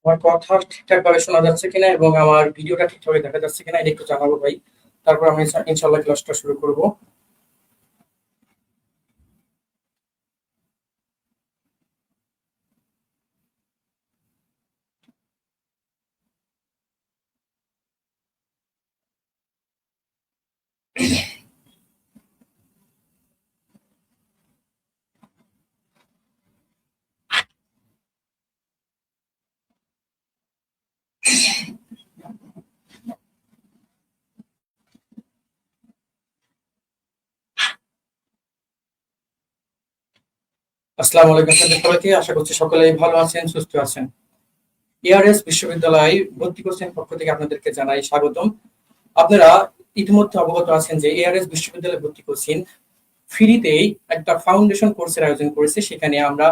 আমার কথা ঠিকঠাক ভাবে শোনা যাচ্ছে কিনা এবং আমার ভিডিওটা ঠিকঠাক দেখা যাচ্ছে কিনা এটা একটু জানাবো ভাই। তারপর আমি ইনশাল্লাহ ক্লাসটা শুরু করব। আসসালামু আলাইকুম সবাইকে, আশা করছি সকলেই ভালো আছেন, সুস্থ আছেন। এআরএস বিশ্ববিদ্যালয় ভর্তি কোর্সের পক্ষ থেকে আপনাদেরকে জানাই স্বাগতম। আপনারা ইতিমধ্যে অবগত আছেন যে এআরএস বিশ্ববিদ্যালয় ভর্তি কোর্সিং ফ্রিতেই একটা ফাউন্ডেশন কোর্সের আয়োজন করেছে। সেখানে আমরা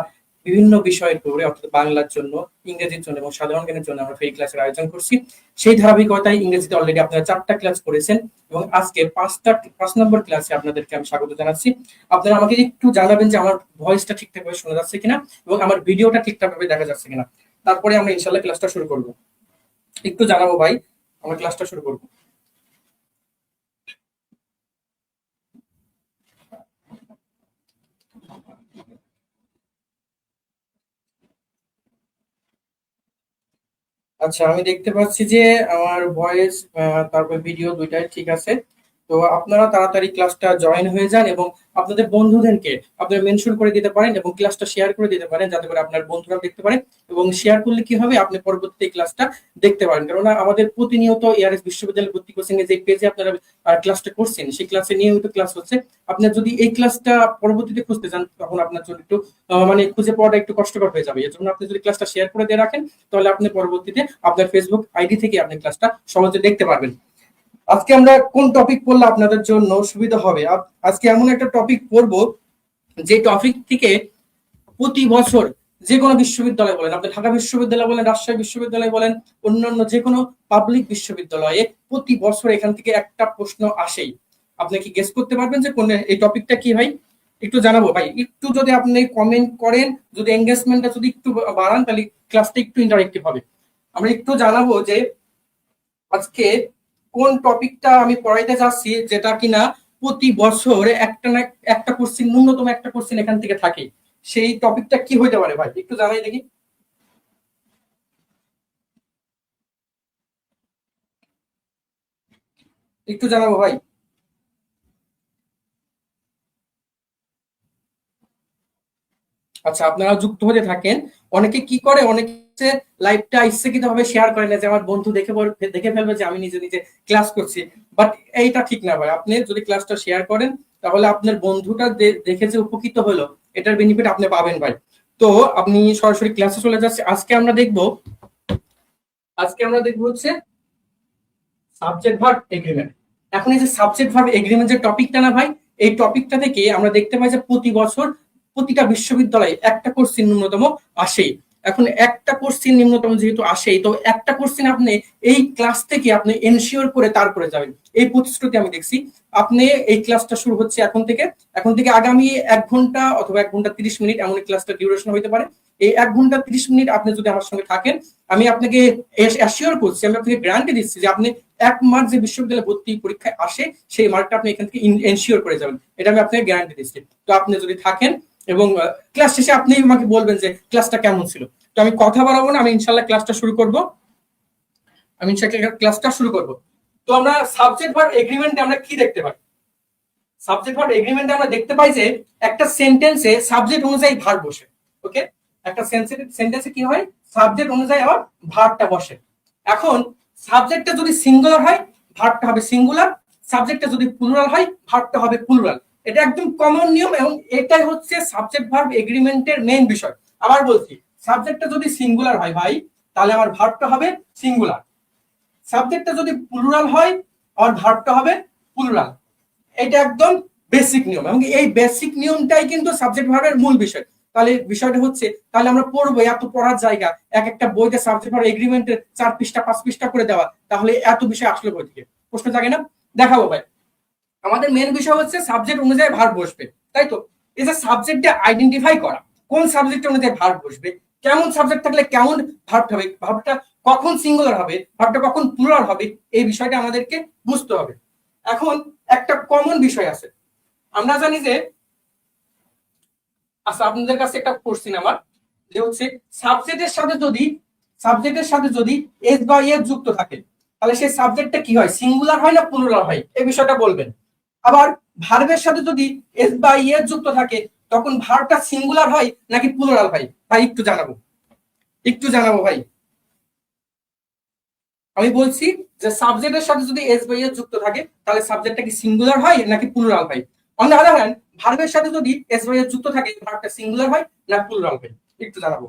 বিভিন্ন বিষয়ের উপরে অর্থাৎ বাংলার জন্য, ইংরেজির জন্য এবং সাধারণ জ্ঞানের জন্য আমরা ফ্রি ক্লাসের আয়োজন করছি। সেই ধারাবাহিকতায় ইংরেজিতে অলরেডি আপনারা 4টা ক্লাস করেছেন এবং আজকে 5 নম্বর ক্লাসে আপনাদেরকে আমি স্বাগত জানাচ্ছি। আপনারা আমাকে একটু জানাবেন যে আমার ভয়েসটা ঠিকঠাক ভাবে শোনা যাচ্ছে কিনা এবং আমার ভিডিওটা ঠিকঠাক ভাবে দেখা যাচ্ছে কিনা। তারপরে আমরা ইনশাল্লাহ ক্লাসটা শুরু করব। একটু জানাবো ভাই, আমরা ক্লাসটা শুরু করব। আচ্ছা, আমি দেখতে পাচ্ছি যে আমার ভয়েস তারপর ভিডিও দুইটাই ঠিক আছে। তো আপনারা তাড়াতাড়ি ক্লাসটা জয়েন হয়ে যান এবং আপনাদের বন্ধুদেরকে আপনারা মেনশন করে দিতে পারেন এবং ক্লাসটা শেয়ার করে দিতে পারেন, যাতে করে আপনার বন্ধুরাও দেখতে পারে। এবং শেয়ার করলে কি হবে, আপনি পরবর্তীতে ক্লাসটা দেখতে পারেন। কেননা আমাদের প্রতিনিয়ত এআরএস বিশ্ববিদ্যালয় ভর্তি কোচিং এর যে পেজে আপনারা ক্লাসটা করছেন, সেই ক্লাসে নিয়মিত ক্লাস হচ্ছে। আপনার যদি এই ক্লাসটা পরবর্তীতে খুঁজতে চান, তখন আপনার জন্য একটু মানে খুঁজে পাওয়াটা একটু কষ্টকর হয়ে যাবে। এর জন্য আপনি যদি ক্লাসটা শেয়ার করে দিয়ে রাখেন, তাহলে আপনি পরবর্তীতে আপনার ফেসবুক আইডি থেকে আপনি ক্লাসটা সহজে দেখতে পারবেন। আজকে আমরা কোন টপিক পড়লে আপনাদের জন্য সুবিধা হবে? আজকে এমন একটা টপিক পড়ব যে টপিক থেকে প্রতি বছর যে কোনো বিশ্ববিদ্যালয় বলেন, আপনি ঢাকা বিশ্ববিদ্যালয় বলেন, রাজশাহী বিশ্ববিদ্যালয় বলেন, অন্যান্য যে কোনো পাবলিক বিশ্ববিদ্যালয়ে প্রতি বছর এখান থেকে একটা প্রশ্ন আসেই। আপনি কি গেস করতে পারবেন যে কোন এই টপিকটা কি ভাই? একটু জানাবো ভাই, একটু যদি আপনি কমেন্ট করেন, যদি এঙ্গেজমেন্টটা যদি একটু বাড়ান, তাহলে ক্লাসটা একটু ইন্টারেক্টিভ হবে। আমরা একটু জানাবো যে আজকে কোন টপিকটা আমি পড়াইতে যাচ্ছি, যেটা কিনা প্রতি বছর একটা না একটা কোশ্চিন, ন্যূনতম একটা কোশ্চিন এখান থেকে থাকে। সেই টপিকটা কি হইতে পারে ভাই, একটু জানাই দেখি। একটু জানাবো ভাই। আচ্ছা, আপনারা যুক্ত হতে থাকেন। অনেকে কি করে, অনেকে লাইভটা ইচ্ছাকৃত ভাবে শেয়ার করে না, যে আমার বন্ধু দেখে ফেলবে যে আমি নিজে নিজে ক্লাস করছি। বাট এইটা ঠিক না ভাই, আপনি যদি ক্লাসটা শেয়ার করেন, তাহলে আপনার বন্ধুটা দেখে যে উপকৃত হলো, এটার বেনিফিট আপনি পাবেন ভাই। তো আপনি সরাসরি ক্লাসে চলে যাচ্ছে। আজকে আমরা দেখবো হচ্ছে সাবজেক্ট ভার্ব এগ্রিমেন্ট। এখন এই যে সাবজেক্ট ভার্ব এগ্রিমেন্ট যে টপিকটা না ভাই, এই টপিকটা থেকে আমরা দেখতে পাই যে প্রতি বছর প্রতিটা বিশ্ববিদ্যালয়ে একটা কোর্সিন ন্যূনতম আসেই। এখন একটা কোর্সিন ন্যূনতম যেহেতু আসেই, তো একটা কোর্সিন আপনি এই ক্লাস থেকে আপনি এনশিওর করে তারপরে যাবেন, এই প্রতিশ্রুতি আমি দেখছি। আপনি এই ক্লাসটা শুরু হচ্ছে এখন থেকে আগামী 1 ঘন্টা অথবা 1 ঘন্টা 30 মিনিট, এমন ক্লাসটা ডিউরেশন হইতে পারে। এই 1 ঘন্টা 30 মিনিট আপনি যদি আমার সঙ্গে থাকেন, আমি আপনাকে অ্যাসিওর করছি, আমি আপনাকে গ্যারান্টি দিচ্ছি যে আপনি 1 মার্ক যে বিশ্ববিদ্যালয়ে ভর্তি পরীক্ষায় আসে, সেই মার্কটা আপনি এখান থেকে এনশিওর করে যাবেন। এটা আমি আপনাকে গ্যারান্টি দিচ্ছি। তো আপনি যদি থাকেন এবং ক্লাস শেষে আপনি আমাকে বলবেন যে ক্লাসটা কেমন ছিল। তো আমি কথা বাড়াবো না, আমি ইনশাল্লাহ ক্লাসটা শুরু করব। তো আমরা সাবজেক্ট ভার্ব এগ্রিমেন্টে আমরা কি দেখতে পাই? সাবজেক্ট ভার্ব এগ্রিমেন্টে আমরা দেখতে পাই যে একটা সেন্টেন্সে সাবজেক্ট অনুযায়ী ভার্ব বসে। ওকে, একটা সেন্টেন্সে কি হয়, সাবজেক্ট অনুযায়ী আবার ভার্বটা বসে। এখন সাবজেক্টটা যদি সিঙ্গুলার হয়, ভার্বটা হবে সিঙ্গুলার। সাবজেক্টটা যদি প্লুরাল হয়, ভার্বটা হবে প্লুরাল। এটা একদম কমন নিয়ম এবং এটাই হচ্ছে সাবজেক্ট ভার্ব এগ্রিমেন্টের মেইন বিষয়। আবার বলছি, সাবজেক্টটা যদি সিঙ্গুলার হয় ভাই, তাহলে আমার ভার্বটা হবে সিঙ্গুলার। সাবজেক্টটা যদি প্লুরাল হয়, আর ভার্বটা হবে প্লুরাল। এটা একদম বেসিক নিয়ম এবং এই বেসিক নিয়মটাই কিন্তু সাবজেক্ট ভার্বের মূল বিষয়। তাহলে বিষয়টা হচ্ছে, তাহলে আমরা পড়বো, এত পড়ার জায়গা, এক একটা বইতে সাবজেক্ট ভার্ব এগ্রিমেন্টের 4 পৃষ্ঠা 5 পৃষ্ঠা করে দেওয়া, তাহলে এত বিষয় আসলে বই থেকে প্রশ্ন থাকে না। দেখাবো ভাই, আমাদের মেন বিষয় হচ্ছে সাবজেক্ট অনুযায়ী ভার্ব বসবে, তাই তো? এই যে সাবজেক্টটা আইডেন্টিফাই করা, কোন সাবজেক্ট অনুযায়ী ভার্ব বসবে, কেমন সাবজেক্ট থাকলে কেমন ভার্ব হবে, ভার্বটা কখন সিঙ্গুলার হবে, ভার্বটা কখন প্লুরাল হবে, এই বিষয়টা আমাদেরকে বুঝতে হবে। এখন একটা কমন বিষয় আছে, আমরা জানি যে, আচ্ছা আপনাদের কাছে একটা কোশ্চেন আমার, যে হচ্ছে সাবজেক্টের সাথে যদি এস বা এস যুক্ত থাকে, তাহলে সেই সাবজেক্টটা কি হয়, সিঙ্গুলার হয় না প্লুরাল হয়, এই বিষয়টা বলবেন। আবার ভার্বের সাথে যদি এস বা এস যুক্ত থাকে, তখন ভার্বটা সিঙ্গুলার হয় নাকি প্লুরাল হয়, ভাই একটু জানাবো ভাই। আমি বলছি যে সাবজেক্টের সাথে যদি এস বা এস যুক্ত থাকে, তাহলে সাবজেক্টটা কি সিঙ্গুলার হয় নাকি প্লুরাল হয়। অন দ্য আদার হ্যান্ড, ভার্বের সাথে যদি এস বা এস যুক্ত থাকে, ভার্বটা সিঙ্গুলার হয় না প্লুরাল হয়, একটু জানাবো।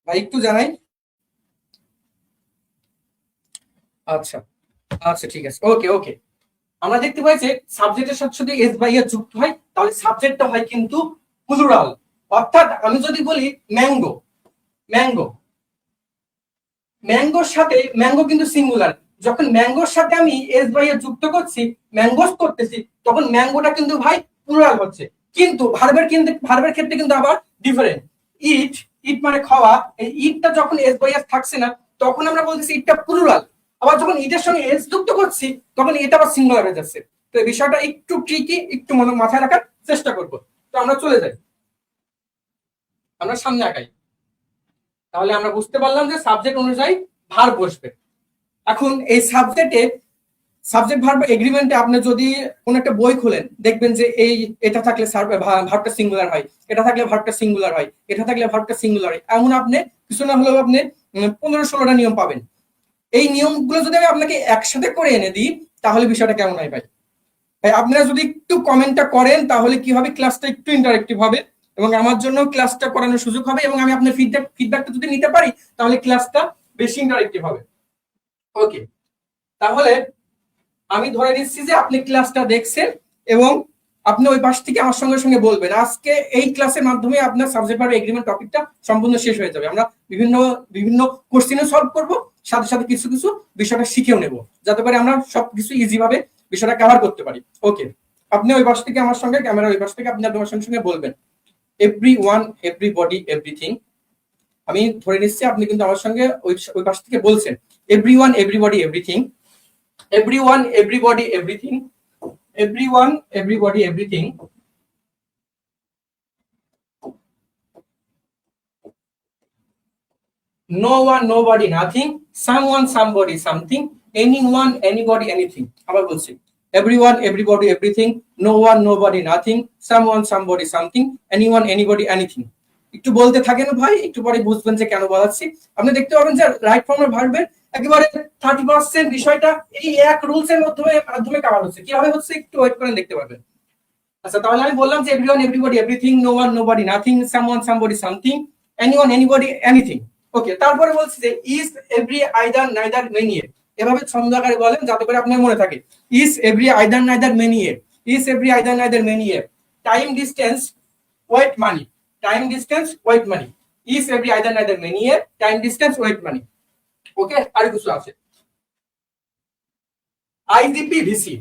ভাই একটু জানাই। আচ্ছা, আচ্ছা ঠিক আছে, ওকে ওকে। আমরা দেখতে পাই যে সাবজেক্টের সাথে যদি এস বাই এস যুক্ত হয়, তাহলে সাবজেক্টটা হয় কিন্তু প্লুরাল। অর্থাৎ আমি যদি বলি ম্যাঙ্গো, ম্যাঙ্গো, ম্যাঙ্গোর সাথে, ম্যাঙ্গো কিন্তু সিঙ্গুলার, যখন ম্যাঙ্গোর সাথে আমি এস বাই এস যুক্ত করছি, ম্যাঙ্গোস করতেছি, তখন ম্যাঙ্গোটা কিন্তু ভাই প্লুরাল হচ্ছে। কিন্তু ভার্বের ক্ষেত্রে কিন্তু আবার ডিফারেন্ট। ইট, ইট মানে খাওয়া, এই ইটটা যখন এস বাই এস থাকছে না, তখন আমরা বলতেছি ইটটা প্লুরাল। আবার যখন ইটের সঙ্গে এস যুক্ত করছি, তখন এটা আবার সিঙ্গুলার হয়ে যাচ্ছে। তো এই বিষয়টা একটু ট্রিকি, একটু মনে মাথায় রাখার চেষ্টা করব। তো আমরা চলে যাই, আমরা সামনে আগাই। তাহলে আমরা বুঝতে পারলাম যে সাবজেক্ট অনুযায়ী ভার্ব বসবে। এখন এই সাবজেক্ট ভার্ব এগ্রিমেন্টে আপনি যদি কোন একটা বই খুলেন, দেখবেন যে এই এটা থাকলে ভার্বটা সিঙ্গুলার হয়, এটা থাকলে ভার্বটা সিঙ্গুলার হয়, এটা থাকলে ভার্বটা সিঙ্গুলার হয়, এমন আপনি কিছু না হলেও আপনি 15-16টা নিয়ম পাবেন। এই নিয়মগুলো যদি আমি আপনাকে একসাথে করে এনে দিই, তাহলে বিষয়টা কেমন হয় ভাই? ভাই আপনারা যদি একটু কমেন্টটা করেন, তাহলে কি হবে, ক্লাসটা একটু ইন্টারেক্টিভ হবে এবং আমার জন্য ক্লাসটা করানোর সুযোগ হবে, এবং আমি আপনার ফিডব্যাকটা যদি নিতে পারি, তাহলে ক্লাসটা বেশি ইন্টারেক্টিভ হবে। ওকে, তাহলে আমি ধরে নিচ্ছি যে আপনি ক্লাসটা দেখছেন এবং আপনি ওই পাশ থেকে আমার সঙ্গে সঙ্গে বলবেন। আজকে এই ক্লাসের মাধ্যমে আপনার সাবজেক্ট ভার্ব এগ্রিমেন্ট টপিকটা সম্পূর্ণ শেষ হয়ে যাবে। আমরা বিভিন্ন বিভিন্ন কোশ্চেনও সলভ করব, সাথে সাথে কিছু কিছু বিষয়টা শিখেও নেব, যাতে করে আমরা সবকিছু ইজি ভাবে বিষয়টা কভার করতে পারি। ওকে, আপনি ওই পাশ থেকে আমার সঙ্গে, ক্যামেরা ওই পাশ থেকে আপনি আপনার সঙ্গে সঙ্গে বলবেন এভরি ওয়ান, এভরিবডি, এভরিথিং। আমি ধরে নিচ্ছি আপনি কিন্তু আমার সঙ্গে ওই পাশ থেকে বলছেন every one, everybody, everything, everyone, everybody, everything, everyone, everybody, everything, no one, nobody, nothing, someone, somebody, something, anyone, anybody, anything। আবার বলছি everyone, everybody, everything, no one, nobody, nothing, someone, somebody, something, anyone, anybody, anything। একটু বলতে থাকেন ভাই, একটু পরে বুঝবেন যে কেন বলাচ্ছি। আপনি দেখতে পাবেন যে রাইট ফর্মের ভার্বের একেবারে 30% বিষয়টা এই এক রুলস এর মাধ্যমে কভার হচ্ছে। কিভাবে হচ্ছে একটু ওয়েট করেন, দেখতে পাবেন। আচ্ছা, তাহলে আমি বললাম যে everyone, everybody, everything, no one, nobody, nothing, someone, somebody, something, anyone, anybody, anything. Okay, তারপরে বলছি যে is, every, either, neither, many এর। এভাবে ছন্দ আকারে বলেন যাতে করে আপনার মনে থাকে। Is, every, either, neither, many এর। Is, every, either, neither, many এর। Time, distance, weight, money. Time, distance, weight, money. Is, every, either, neither, many এর। Time, distance, weight, money. Okay, আর কিছু আছে, আইজিপি, ভিসি।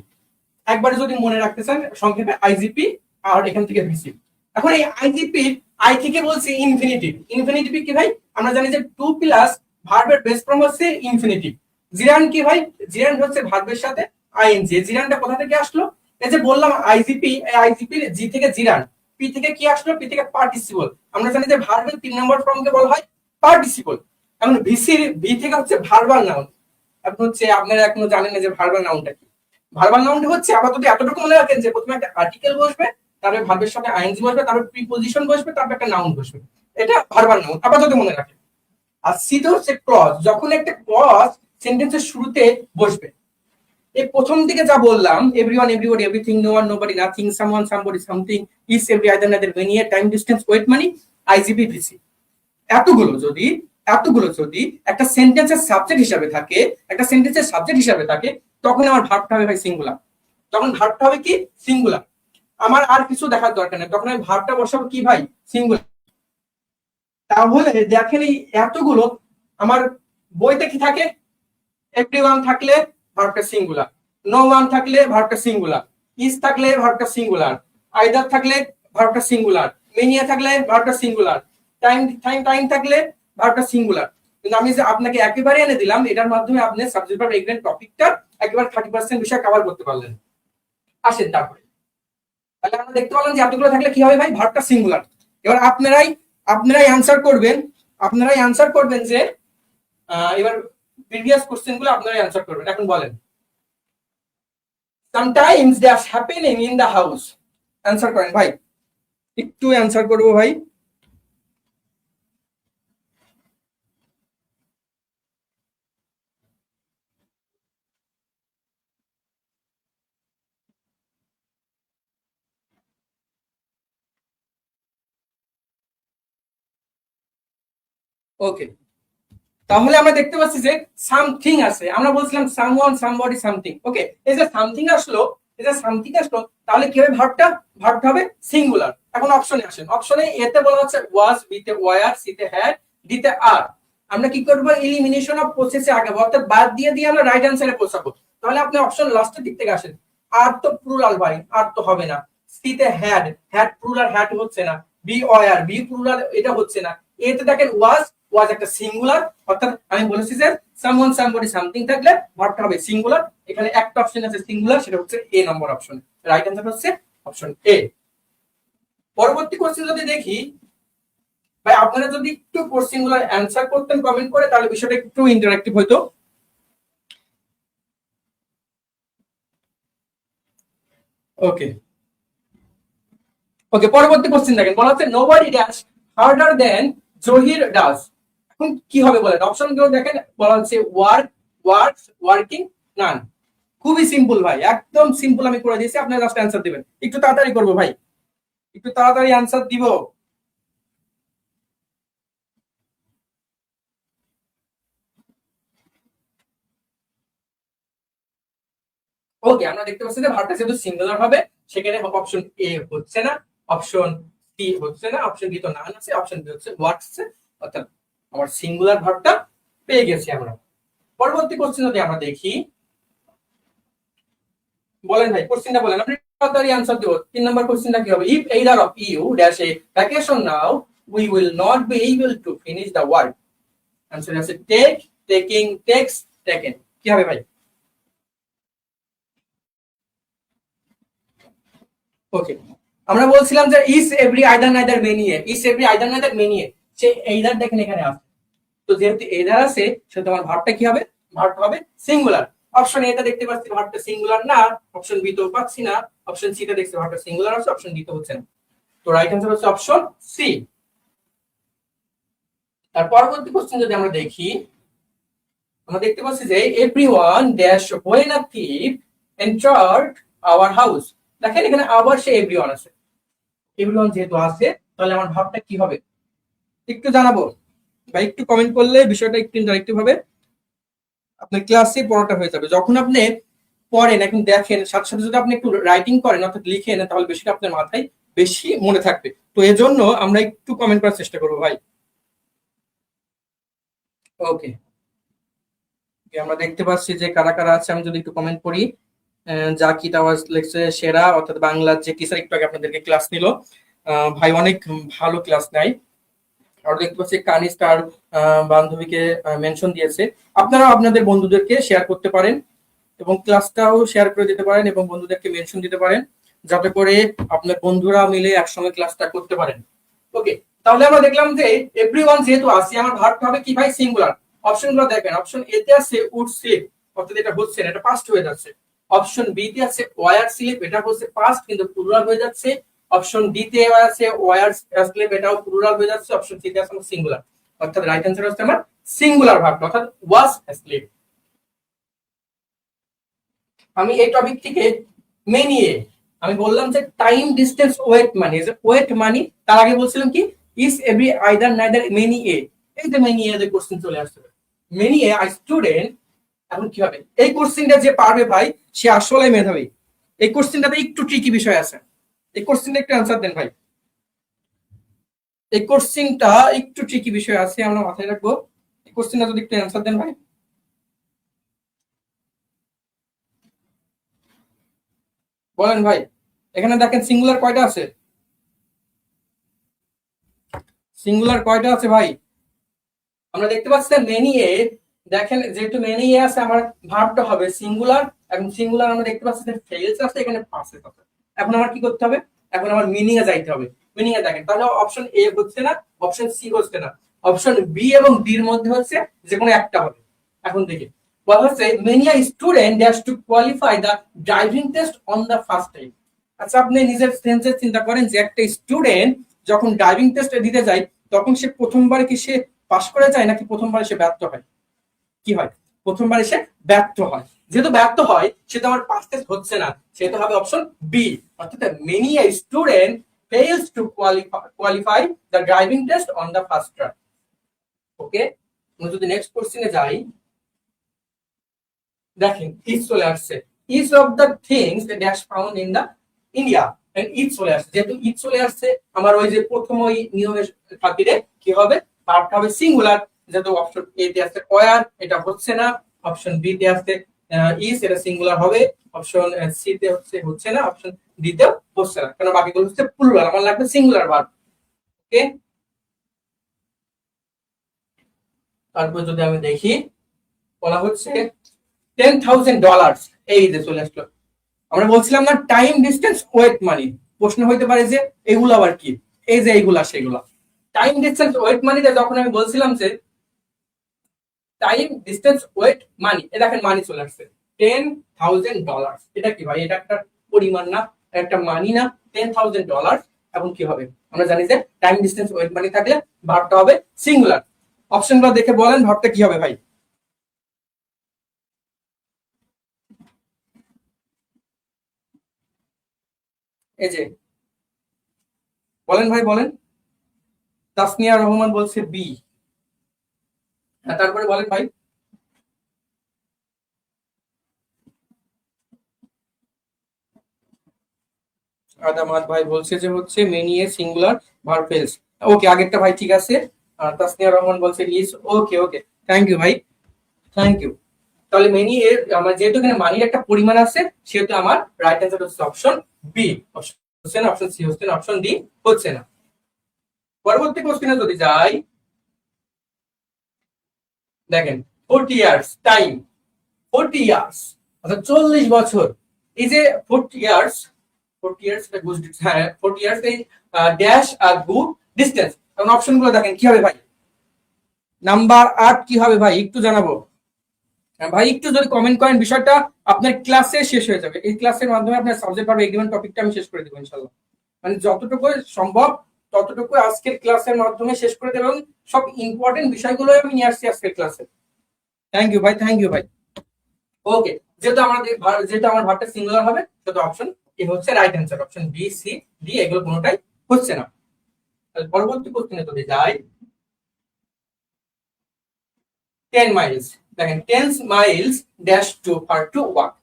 একবারে যদি মনে রাখতে চান সংক্ষেপে আইজিপি আর এখান থেকে ভিসি। এখন এই আইজিপি, আই থেকে বলছি ইনফিনিটিভ। ইনফিনিটিভ কি ভাই? আমরা জানি যে টু প্লাস ভার্বের বেস ফর্ম হচ্ছে ইনফিনিটিভ। জিরান কি ভাই? জিরান হচ্ছে ভার্বের সাথে আইএনজি। জিরানটা কোথা থেকে আসলো? এই যে বললাম আইজিপি, এই আইজিপির জি থেকে জিরান, পি থেকে কি আসলো? পি থেকে পার্টিসিপল। আমরা জানি যে ভার্বের 3 নম্বর ফর্মকে বলা হয় পার্টিসিপল। এখন ভিসির ভি থেকে হচ্ছে ভার্বাল নাউন। এখন হচ্ছে আপনারা এখনো জানেন না যে ভার্বাল নাউনটা কি। ভার্বাল নাউনটা হচ্ছে, আপাতত এতটুকু মনে রাখেন যে প্রথমে একটা আর্টিকেল বসবে, তারপরে ভার্বের সাথে আইএনজি বসবে, তারপর প্রিপজিশন বসবে, তারপর একটা নাউন বসবে। এটা ভার্বাল নাউন, আপাতত মনে রাখেন। আর সিতে হচ্ছে ক্লজ, যখন একটা ক্লজ সেন্টেন্সের শুরুতে বসবে। এই প্রথম দিকে যা বললাম, everyone, everybody, everything, no one, nobody, nothing, someone, somebody, something, is, every, either, neither, many, time, distance, weight, money, IGP, VC, এতগুলো যদি একটা সেন্টেন্সের সাবজেক্ট হিসাবে থাকে, তখন আমার ভার্বটা হবে ভাই সিঙ্গুলার। তখন ভার্বটা হবে কি? সিঙ্গুলার। আমার আর কিছু দেখার দরকার নেই, তখন আমি ভার্বটা বসাবো কি ভাই? সিঙ্গুলার। তাহলে দেখেন এই এতগুলো আমার বইতে কি থাকে, এভরিওয়ান থাকলে ভার্বটা সিঙ্গুলার, নো ওয়ান থাকলে ভার্বটা সিঙ্গুলার, ইজ থাকলে ভার্বটা সিঙ্গুলার, আইদার থাকলে ভার্বটা সিঙ্গুলার, মেনিয়া থাকলে ভার্বটা সিঙ্গুলার, টাইম টাইম টাইম থাকলে ভার্বটা সিঙ্গুলার। কিন্তু আমি যে আপনাকে একেবারে এনে দিলাম, এটার মাধ্যমে আপনি সাবজেক্ট ভার্ব এগ্রিমেন্ট টপিকটা একেবারে 30% বিষয় কভার করতে পারলেন। আসেন তারপরে, তাহলে আমরা দেখতে পারলাম যে এতগুলো থাকলে কি হবে ভাই, ভার্বটা সিঙ্গুলার। এবার আপনারাই অ্যানসার করবেন, যে এবার প্রিভিয়াস কোশ্চেন গুলো আপনারাই অ্যানসার করবেন। এখন বলেন, sometimes that's happening in the house. Answer করেন ভাই, একটু অ্যানসার করবো ভাই। ওকে, তাহলে আমরা দেখতে পাচ্ছি যে সামথিং আছে, আমরা বলছিলাম সামওয়ান, সামবডি, সামথিং। ওকে, এই যে সামথিং আসলো, তাহলে কি হবে, ভার্বটা হবে সিঙ্গুলার। এখন অপশনে আসেন, অপশনে এতে বলা হচ্ছে ওয়াজ, বিতে ওয়ার, সিতে হ্যাড, ডিতে আর। আমরা কি করবো, এলিমিনেশন অফ প্রসেসে আগে, অর্থাৎ বাদ দিয়ে আমরা রাইট অ্যান্সারে পৌঁছাবো। তাহলে আপনি অপশন লাস্টের দিক থেকে আসেন। আর তো প্লুরাল ভাই, আর তো হবে না। সিতে হ্যাড, প্লুরাল, হ্যাড হচ্ছে না। বি ওয়ার, বি প্লুরাল, এটা হচ্ছে না। এতে দেখেন ওয়াজ একটা সিঙ্গুলার, অর্থাৎ আমি বলেছি যে সামওয়ান, সামবডি, সামথিং থাকলে ভার্বটা হবে সিঙ্গুলার। এখানে একটা অপশন আছে সিঙ্গুলার, সেটা হচ্ছে এ নম্বর অপশন। রাইট অ্যান্সার হচ্ছে অপশন এ। পরবর্তী কোশ্চেন যদি দেখি ভাই, আপনারা যদি একটু কোশ্চেন গুলো অ্যান্সার করতেন কমেন্ট করে, তাহলে বিষয়টা একটু ইন্টারেক্টিভ হতো। ওকে, পরবর্তী কোশ্চেন দেখেন, বলা হচ্ছে nobody dash harder then Zahir does. এখন কি হবে বলেন, অপশন গুলো দেখেন, বলা হচ্ছে ওয়ার্ক, ওয়ার্কস, ওয়ার্কিং, নান। খুবই সিম্পল ভাই, একদম সিম্পল আমি করে দিয়েছি, আপনারা জাস্ট অ্যান্সার দিবেন। একটু তাড়াতাড়ি করবো ভাই, একটু তাড়াতাড়ি অ্যান্সার দিব। ওকে, আমরা দেখতে পাচ্ছি যে ভার্বটা যেহেতু সিঙ্গুলার হবে, সেখানে অপশন এ হচ্ছে না, অপশন সি হচ্ছে না, অপশন ডি তো নান আছে, অপশন বি হচ্ছে ওয়ার্কস। অর্থাৎ আমার সিঙ্গুলার ভার্বটা পেয়ে গেছি আমরা। পরবর্তী কোশ্চেন যদি আমরা দেখি, বলেন ভাই কোশ্চেনটা বলেন, আপনি তাড়াতাড়ি আনসার দেব। 3 নম্বর কোশ্চেনটা কি হবে, if either of you dash a vacation now we will not be able to finish the work. Answer আছে টেক, টেকিং, টেক্স, টেকেন। কি হবে ভাই? ওকে, আমরা বলছিলাম যে ইস এভরি আইদার নাইদার মেনিয়ে, ইস এভরি আইদার নাইদার মেনিয়ে, সে এইদার দেখেন এখানে আছে। তো যেহেতু এইদার আছে, সে তোমার ভার্বটা কি হবে, ভার্বটা হবে সিঙ্গুলার। অপশন এ তে দেখতে পাচ্ছি ভার্বটা সিঙ্গুলার না, অপশন বি তো পাচ্ছি না, অপশন সি তে দেখছি ভার্বটা সিঙ্গুলার আছে, অপশন ডি তো হচ্ছে না। তো রাইট অ্যান্সার হচ্ছে অপশন সি। তার পরবর্তী কোশ্চেন যদি আমরা দেখি, আমরা দেখতে পাচ্ছি যে everyone dash when a থিপ entered our house. দেখেন এখানে আবার সে এভরিওয়ান আছে, এভরিওয়ান যেহেতু আছে, তাহলে আমার ভাবটা কি হবে একটু জানাবো বা একটু কমেন্ট করলে বিষয়টা একটু ইন্টারেক্টিভ হবে, আপনার ক্লাসে পড়াটা হয়ে যাবে। যখন আপনি পড়েন, এখন দেখেন, সাথে সাথে যদি আপনি একটু রাইটিং করেন অর্থাৎ লিখে নেন, তাহলে বেশিটা আপনার মাথায় বেশি মনে থাকবে। তো এজন্য আমরা একটু কমেন্ট করার চেষ্টা করবো ভাই। ওকে, আমরা দেখতে পাচ্ছি যে কারা কারা আছে, আমি যদি একটু কমেন্ট করি। জাকির আওয়াজ লেখছে সেরা, অর্থাৎ বাংলার যে টিচার একটু আগে আপনাদেরকে ক্লাস নিল, ভাই অনেক ভালো ক্লাস নেয়। আর দেখতে পাচ্ছি কানিস তার বান্ধবীকে মেনশন দিয়েছে। আপনারা আপনাদের বন্ধুদেরকে শেয়ার করতে পারেন এবং ক্লাসটাও শেয়ার করে দিতে পারেন এবং বন্ধুদেরকে মেনশন দিতে পারেন, যাতে করে আপনার বন্ধুরা মিলে একসঙ্গে ক্লাসটা করতে পারেন। ওকে, তাহলে আমরা দেখলাম যে এভরিওয়ান যেহেতু আছে, আমার ভার্ব হবে কি ভাই, সিঙ্গুলার। অপশন গুলো দেখেন, অপশন এ তে আছে উড স্লিপ, অর্থাৎ এটা হচ্ছে না, এটা পাস্ট হয়ে যাচ্ছে। অপশন বি তে আছে ওয়ার স্লিপ, এটা হচ্ছে পাস্ট কিন্তু প্লুরাল হয়ে যাচ্ছে। অপশন ডি তে আছে ওয়ার স্লিপ, এটাও প্লুরাল হয়ে যাচ্ছে। অপশন সি তে আছে সিঙ্গুলার, অর্থাৎ রাইট অ্যান্সার হচ্ছে আমার সিঙ্গুলার ভার্ব, অর্থাৎ ওয়াজ স্লিপ। আমি এই টপিক থেকে মেনিয়ে আমি বললাম যে টাইম ডিস্টেন্স ওয়েট মানি, যে ওয়েট মানি, তার আগে বলছিলাম কি is every either neither many এ। এই যে মেনি এ যে কোশ্চেন চলে আসছে, মেনি এ আই স্টুডেন্ট। এখন কি হবে, এই কোশ্চেনটা যে পারবে ভাই, সে আসলে মেধাবী। এই কোশ্চেনটাতে একটু ট্রিকি বিষয় আছে, এই কোশ্চেনটা একটু অ্যান্সার দেন ভাই। এই কোশ্চিনটা একটু ট্রিকি বিষয় আছে, আমরা মাথায় রাখবো। এই কোশ্চিনটা যদি একটু অ্যান্সার দেন ভাই। বলেন ভাই, এখানে দেখেন সিঙ্গুলার কয়টা আছে? সিঙ্গুলার কয়টা আছে ভাই? আমরা দেখতে পাচ্ছি মেনি এ, দেখেন যেহেতু মেনি এ আছে আমার ভার্বটা হবে সিঙ্গুলার, এবং সিঙ্গুলার আমরা দেখতে পাচ্ছি ফেলস আছে, এখানে পাসেস আছে। এখন আমার কি করতে হবে? এখন আমার মিনিং এ যাইতে হবে। মিনিং এ দেখেন, তাহলে অপশন এ হচ্ছে না, অপশন সি হচ্ছে না, অপশন বি এবং ডি এর মধ্যে হচ্ছে যে কোনো একটা হবে। এখন দেখি বলা হচ্ছে many a student dash to qualify the driving test on the first time. আচ্ছা, আপনি নিজের সেন্সে চিন্তা করেন যে একটা স্টুডেন্ট যখন ড্রাইভিং টেস্ট দিতে যায় তখন সে প্রথমবার কি সে পাশ করে যায় নাকি প্রথমবার সে ব্যর্থ হয়? কি হয়? প্রথমবার এসে ব্যর্থ হয়। যেহেতু ব্যর্থ হয় সে তো আমার পাস টেস্ট হচ্ছে না, সেটা হবে অপশন বি, অর্থাৎ many a student fails to qualify the driving test on the first try. ওকে, আমরা যদি নেক্সট কোশ্চেনে যাই, দেখেন ইজ চলে আসছে। Is of the things dash found in the India, is চলে আসছে। যেহেতু ইজ চলে আসছে আমার ওই যে প্রথম ওই নিয়মের খাতিরে কি হবে? ভার্বটা হবে সিঙ্গুলার। যেহেতু অপশন এ তে আছে ওয়্যার, এটা হচ্ছে না। অপশন বি তে আছে ইজ, এটা সিঙ্গুলার হবে। অপশন সি তে হচ্ছে না। অপশন ডি তেও হচ্ছে না, কারণ বাকিগুলো হচ্ছে প্লুরাল, আমার লাগবে সিঙ্গুলার ভার্ব। ওকে, তারপর যদি আমি দেখি, বলা হচ্ছে $10,000, এই যে চলে আসলো। আমরা বলছিলাম না টাইম ডিস্টেন্স ওয়েট মানি, প্রশ্ন হইতে পারে যে এগুলো আবার কি? এই যে এইগুলা সেগুলা। টাইম ডিস্টেন্স ওয়েট মানিতে যখন আমি বলছিলাম যে টাইম ডিস্টেন্স ওয়েট মানি, এ দেখেন মানি চলে আসছে $10,000। এটা কি ভাই? এটা একটা পরিমাণ না, একটা মানি না? $10,000 এখন কি হবে? আমরা জানি যে টাইম ডিস্টেন্স ওয়েট মানি থাকলে ভার্বটা হবে সিঙ্গুলার। অপশনগুলো দেখে বলেন ভার্বটা কি হবে ভাই? এই যে বলেন ভাই বলেন। তাসনিয়া রহমান বলছে বি। তারপরে বলেন ভাই। আদামাত ভাই বলছে যে হচ্ছে মেনিয়ে সিঙ্গুলার ভার্বেলস। ওকে, আগেরটা ভাই ঠিক আছে। আর তাসনিয়া রহমান বলছে is. Okay okay, thank you ভাই, থ্যাংক ইউ। তাহলে মেনি এর আমার যেহেতু এখানে মানির একটা পরিমাণ আছে, সেহেতু আমার রাইট অ্যান্সার হচ্ছে অপশন বি। অপশন হচ্ছে না, অপশন সি হচ্ছে না, অপশন ডি হচ্ছে না। পরবর্তী কোশ্চেনে যদি যাই, দেখেন 40 ইয়ার্স টাইম, 40 ইয়ার্স অর্থাৎ 40 বছর। এই যে 40 ইয়ার্স, 40 ইয়ার্স এটা গুড, হ্যাঁ 40 ইয়ার্স এই ড্যাশ গুড ডিস্টেন্স। এখন অপশন গুলো দেখেন কি হবে ভাই? নাম্বার 8 কি হবে ভাই একটু জানাবো? হ্যাঁ ভাই, একটু যদি কমেন্ট করেন বিষয়টা আপনার ক্লাসে শেষ হয়ে যাবে। এই ক্লাসের মাধ্যমে আপনার সাবজেক্ট ভাবে এগ্রিমেন্ট টপিকটা আমি শেষ করে দেবো ইনশাল্লাহ। মানে যতটুকু সম্ভব ততটুকু আজকের ক্লাসের মাধ্যমে শেষ করে দেবো, এবং সব ইম্পর্টেন্ট বিষয়গুলো আমি নিয়ে আসছি আজকের ক্লাসে। থ্যাংক ইউ ভাই, থ্যাংক ইউ ভাই। ওকে, যেহেতু আমার ভার্বটা সিঙ্গুলার হবে, সেহেতু অপশন এ হচ্ছে right answer. Option B, C, D এগুলো কোনোটাই হচ্ছে না। তাহলে পরবর্তী কোশ্চেনে যদি যাই, 10 মাইলস, দেখেন 10 miles dash to four to walk.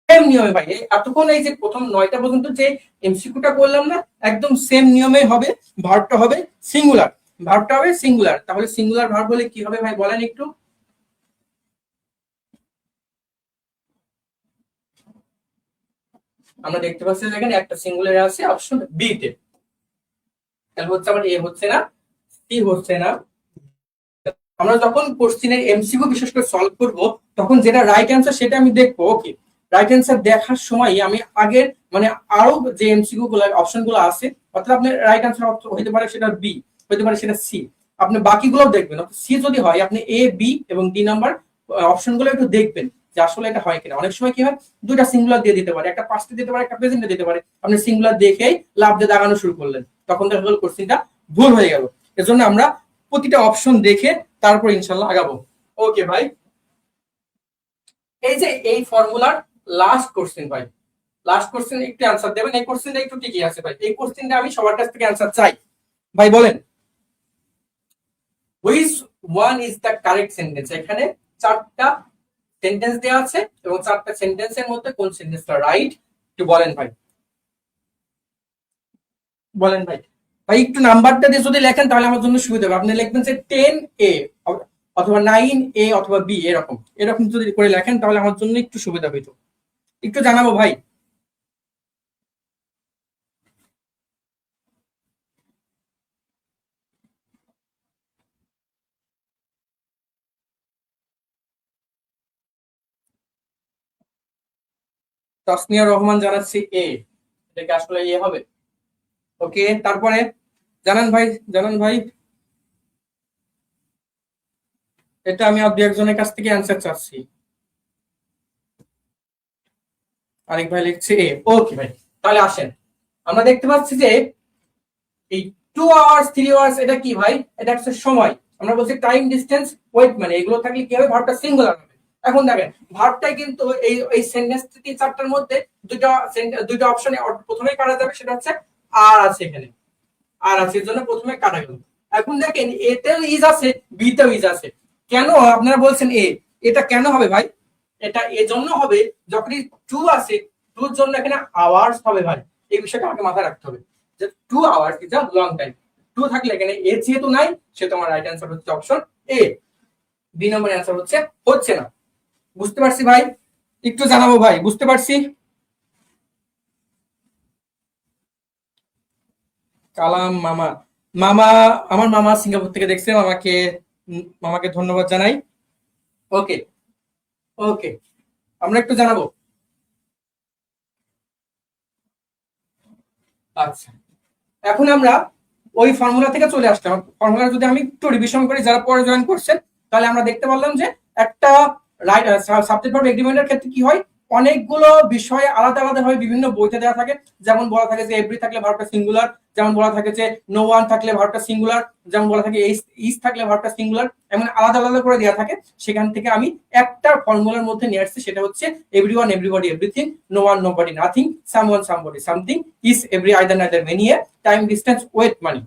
Same নিয়মে ভাই, এতক্ষণ এই যে প্রথম 9টা পর্যন্ত যে এমসিকিউটা করলাম না, একদম সেম নিয়মে হবে। ভার্বটা হবে সিঙ্গুলার, ভার্বটা হবে সিঙ্গুলার। তাহলে সিঙ্গুলার ভার্ব হলে কি হবে ভাই বলেন একটু? আমরা দেখতে পাচ্ছি এখানে একটা সিঙ্গুলার আছে অপশন বি তে। তাহলে হচ্ছে আমার এ হচ্ছে না, সি হচ্ছে না। আমরা যখন কোশ্চেনের এমসিকিউ বিশেষ করে সলভ করব, তখন যেটা রাইট অ্যান্সার সেটা আমি দেখবো। ওকে, রাইট অ্যান্সার দেখার সময় আমি আগের মানে আরো যে এমসিকিউ গুলো অপশন গুলো আছে, অর্থাৎ আপনার রাইট অ্যান্সার হতে পারে সেটা বি, হতে পারে সেটা সি, আপনি বাকিগুলো দেখবেন। সি যদি হয় আপনি এ, বি এবং ডি নাম্বার অপশন গুলো একটু দেখবেন যে আসলে এটা হয় কিনা। অনেক সময় কি হয়, দুইটা সিঙ্গুলার দিয়ে দিতে পারে, একটা পাস্টে দিতে পারে, একটা প্রেজেন্টে দিতে পারে। আপনি সিঙ্গুলার দেখেই লাভ দিয়ে দাগানো শুরু করলেন, তখন দেখা গেল কোশ্চেনটা ভুল হয়ে গেল। এজন্য আমরা প্রতিটা অপশন দেখে তারপর ইনশাল্লাহ আগাবো। ওকে ভাই, এই যে এই ফর্মুলার লাস্ট কোশ্চেন ভাই, লাস্ট কোশ্চেন একটু অ্যান্সার দেবেন। এই কোশ্চেনটা একটু ঠিকই আছে ভাই, এই কোশ্চেনটা আমি সবার কাছ থেকে অ্যান্সার চাই। ভাই বলেন, which one is the correct sentence? এখানে 4টা সেন্টেন্স দেওয়া আছে, এবং 4টা সেন্টেন্সের মধ্যে কোন সেন্টেন্সটা রাইট একটু বলেন ভাই, বলেন ভাই। ভাই একটু নাম্বারটা দিয়ে যদি লেখেন তাহলে আমার জন্য সুবিধা হবে। আপনি লিখবেন যে 10A অথবা 9A অথবা B, এরকম এরকম যদি করে লেখেন তাহলে আমার জন্য একটু সুবিধা হইতো। একটু জানাবো ভাই। তাসনিয়া রহমান জানাচ্ছি এ। এটা কি আসলে এ হবে? ওকে, তারপরে জানান ভাই, জানান ভাই। এটা আমি আর দু একজনের কাছ থেকে অ্যান্সার চাচ্ছি। আরেক ভাই লিখছে এ। ওকে ভাই, তাহলে আসেন আমরা দেখতে পাচ্ছি যে এই 2 আওয়ার্স 3 আওয়ার্স এটা কি ভাই? এটা হচ্ছে সময়। আমরা বলছি টাইম, ডিস্টেন্স, ওয়েট, মানে এগুলো থাকলে কি হবে? ভার্বটা সিঙ্গুলার হবে। এখন দেখেন ভার্বটাই কিন্তু এই এই সেন্টেন্স তিন চারটার মধ্যে দুইটা অপশনে প্রথমেই কাটা যাবে, সেটা হচ্ছে আর আছে এখানে, আর আছে এর জন্য প্রথমে কাটা গেল। এখন দেখেন এতেও ইজ আছে, বিতেও ইজ আছে। কেন আপনারা বলছেন এ? এটা কেন হবে ভাই? এটা এজন্য হবে যখনই টু আছে, টুর জন্য এখানে আওয়ার্স হবে ভাই। এই বিষয়টা আমাকে মাথায় রাখতে হবে যে 2 hours is a long time. To থাকলে এখানে এ যেহেতু নাই, সেহেতু আমার রাইট অ্যান্সার হচ্ছে অপশন এ। বি নম্বর অ্যান্সার হচ্ছে না। বুঝতে পারছি ভাই? একটু জানাবো ভাই, বুঝতে পারছি। কালাম মামা, মামা আমার মামা সিঙ্গাপুর থেকে দেখছে, মামাকে মামাকে ধন্যবাদ জানাই। ওকে, ওকে, আমরা একটু জানাবো। আচ্ছা, এখন আমরা ওই ফর্মুলা থেকে চলে আসলাম। ফর্মুলা যদি আমি একটু রিভিশন করি, যারা পরে জয়েন করছেন, তাহলে আমরা দেখতে পারলাম যে একটা রাইট সাবজেক্ট ভার্ব এগ্রিমেন্টের ক্ষেত্রে কি হয়, অনেকগুলো বিষয়ে আলাদা আলাদা ভাবে বিভিন্ন বইতে দেওয়া থাকে। যেমন বলা থাকে যে এভরি থাকলে ভার্বটা সিঙ্গুলার, যেমন বলা থাকে যে নো ওয়ান থাকলে ভার্বটা সিঙ্গুলার, যেমন বলা থাকে ইজ থাকলে ভার্বটা সিঙ্গুলার, এমন আলাদা আলাদা করে দেওয়া থাকে। সেখান থেকে আমি একটা ফর্মুলার মধ্যে নিয়ে আসছি, সেটা হচ্ছে everyone everybody everything, no one nobody nothing, someone somebody something, is every either neither many, time distance weight money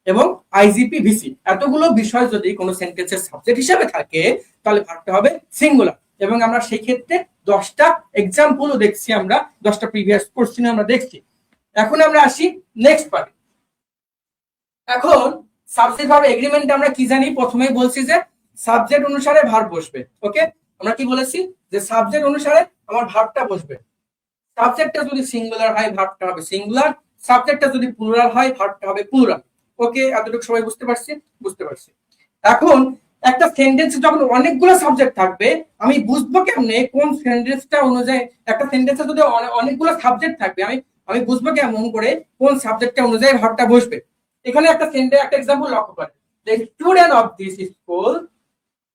এবং আইজিপি ভিসি। এতগুলো বিষয় যদি কোনো সেন্টেন্সের সাবজেক্ট হিসেবে থাকে তাহলে ভার্বটা হবে সিঙ্গুলার। এবং আমরা সেই ক্ষেত্রে 10টা এক্সাম্পলও দেখছি, আমরা 10টা প্রিভিয়াস কোশ্চেন আমরা দেখছি। এখন আমরা আসি নেক্সট পার্টে। এখন সাবজেক্ট ভার্ব এগ্রিমেন্টে আমরা কি জানি? প্রথমেই বলছি যে সাবজেক্ট অনুসারে ভার্ব বসবে। ওকে, আমরা কি বলেছি? যে সাবজেক্ট অনুসারে আমার ভার্বটা বসবে। সাবজেক্টটা যদি সিঙ্গুলার হয় ভার্বটা হবে সিঙ্গুলার, সাবজেক্টটা যদি প্লুরাল হয় ভার্বটা হবে প্লুরাল। ওকে, এতটুকু সবাই বুঝতে পারছি? বুঝতে পারছি। এখন একটা সেন্টেন্সে যখন অনেকগুলো সাবজেক্ট থাকবে, আমি বুঝবো কেমনে কোন সেন্টেন্সটা অনুযায়ী? একটা সেন্টেন্সে যদি অনেকগুলো সাবজেক্ট থাকবে, আমি আমি বুঝবো কেমন করে কোন সাবজেক্টটা অনুযায়ী ভার্বটা বসবে? এখানে একটা সেন্টেন্স, একটা এক্সাম্পল লক্ষ্য করেন। The student of this school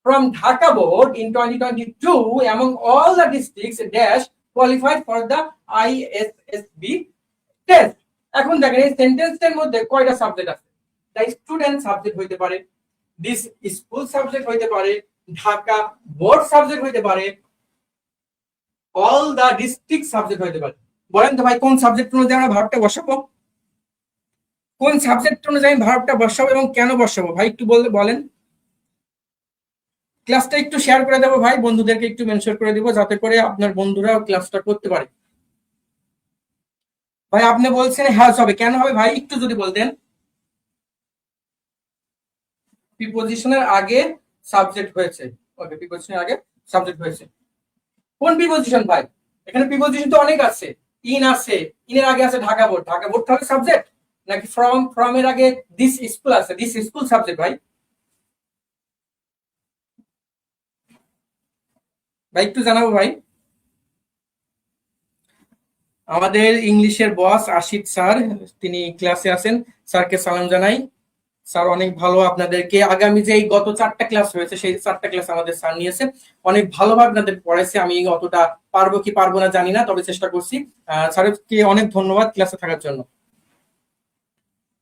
from Dhaka board in 2022 among all the districts dash qualified for the ISSB test. এখন দেখেন এই সেন্টেন্সটার মধ্যে কয়টা সাবজেক্ট আছে? দ্য স্টুডেন্ট সাবজেক্ট হইতে পারে, দিস স্কুল সাবজেক্ট হইতে পারে, ঢাকা বোর্ড সাবজেক্ট হইতে পারে, অল দা ডিস্ট্রিক্ট সাবজেক্ট হইতে পারে। বলেন তো ভাই কোন সাবজেক্ট অনুযায়ী আমরা ভার্বটা বসাবো? কোন সাবজেক্ট অনুযায়ী ভার্বটা বসাবো এবং কেন বসাবো ভাই একটু বলেন। ক্লাসটা একটু শেয়ার করে দেবো ভাই, বন্ধুদেরকে একটু মেনশন করে দিব যাতে করে আপনার বন্ধুরাও ক্লাসটা করতে পারে। ভাই আপনি বলছেন হ্যাজ হবে, কেন হবে ভাই একটু যদি বলতেন। প্রিপোজিশনের আগে সাবজেক্ট হয়েছে। ওকে, প্রিপোজিশনের আগে সাবজেক্ট হয়েছে। কোন প্রিপোজিশন ভাই? এখানে প্রিপোজিশন তো অনেক আছে। ইন আছে, ইনের আগে আছে ঢাকা বোর্ড, ঢাকা বোর্ড হবে সাবজেক্ট নাকি ফ্রম এর আগে দিস স্কুল আছে, দিস স্কুল সাবজেক্ট ভাই? ভাই একটু জানাবো ভাই। আমাদের ইংলিশের বস আশিক স্যার, তিনি ক্লাসে আছেন, স্যারকে সালাম জানাই। স্যার অনেক ভালো, আপনাদেরকে আগামী যে গত 4টা ক্লাস হয়েছে সেই 4টা ক্লাস আমাদের স্যার নিয়েছে, অনেক ভালোভাবে আপনাদের পড়াইছে। আমি অতটা পারবো কি পারবো না জানি না, তবে চেষ্টা করছি। স্যারকে অনেক ধন্যবাদ ক্লাসে থাকার জন্য।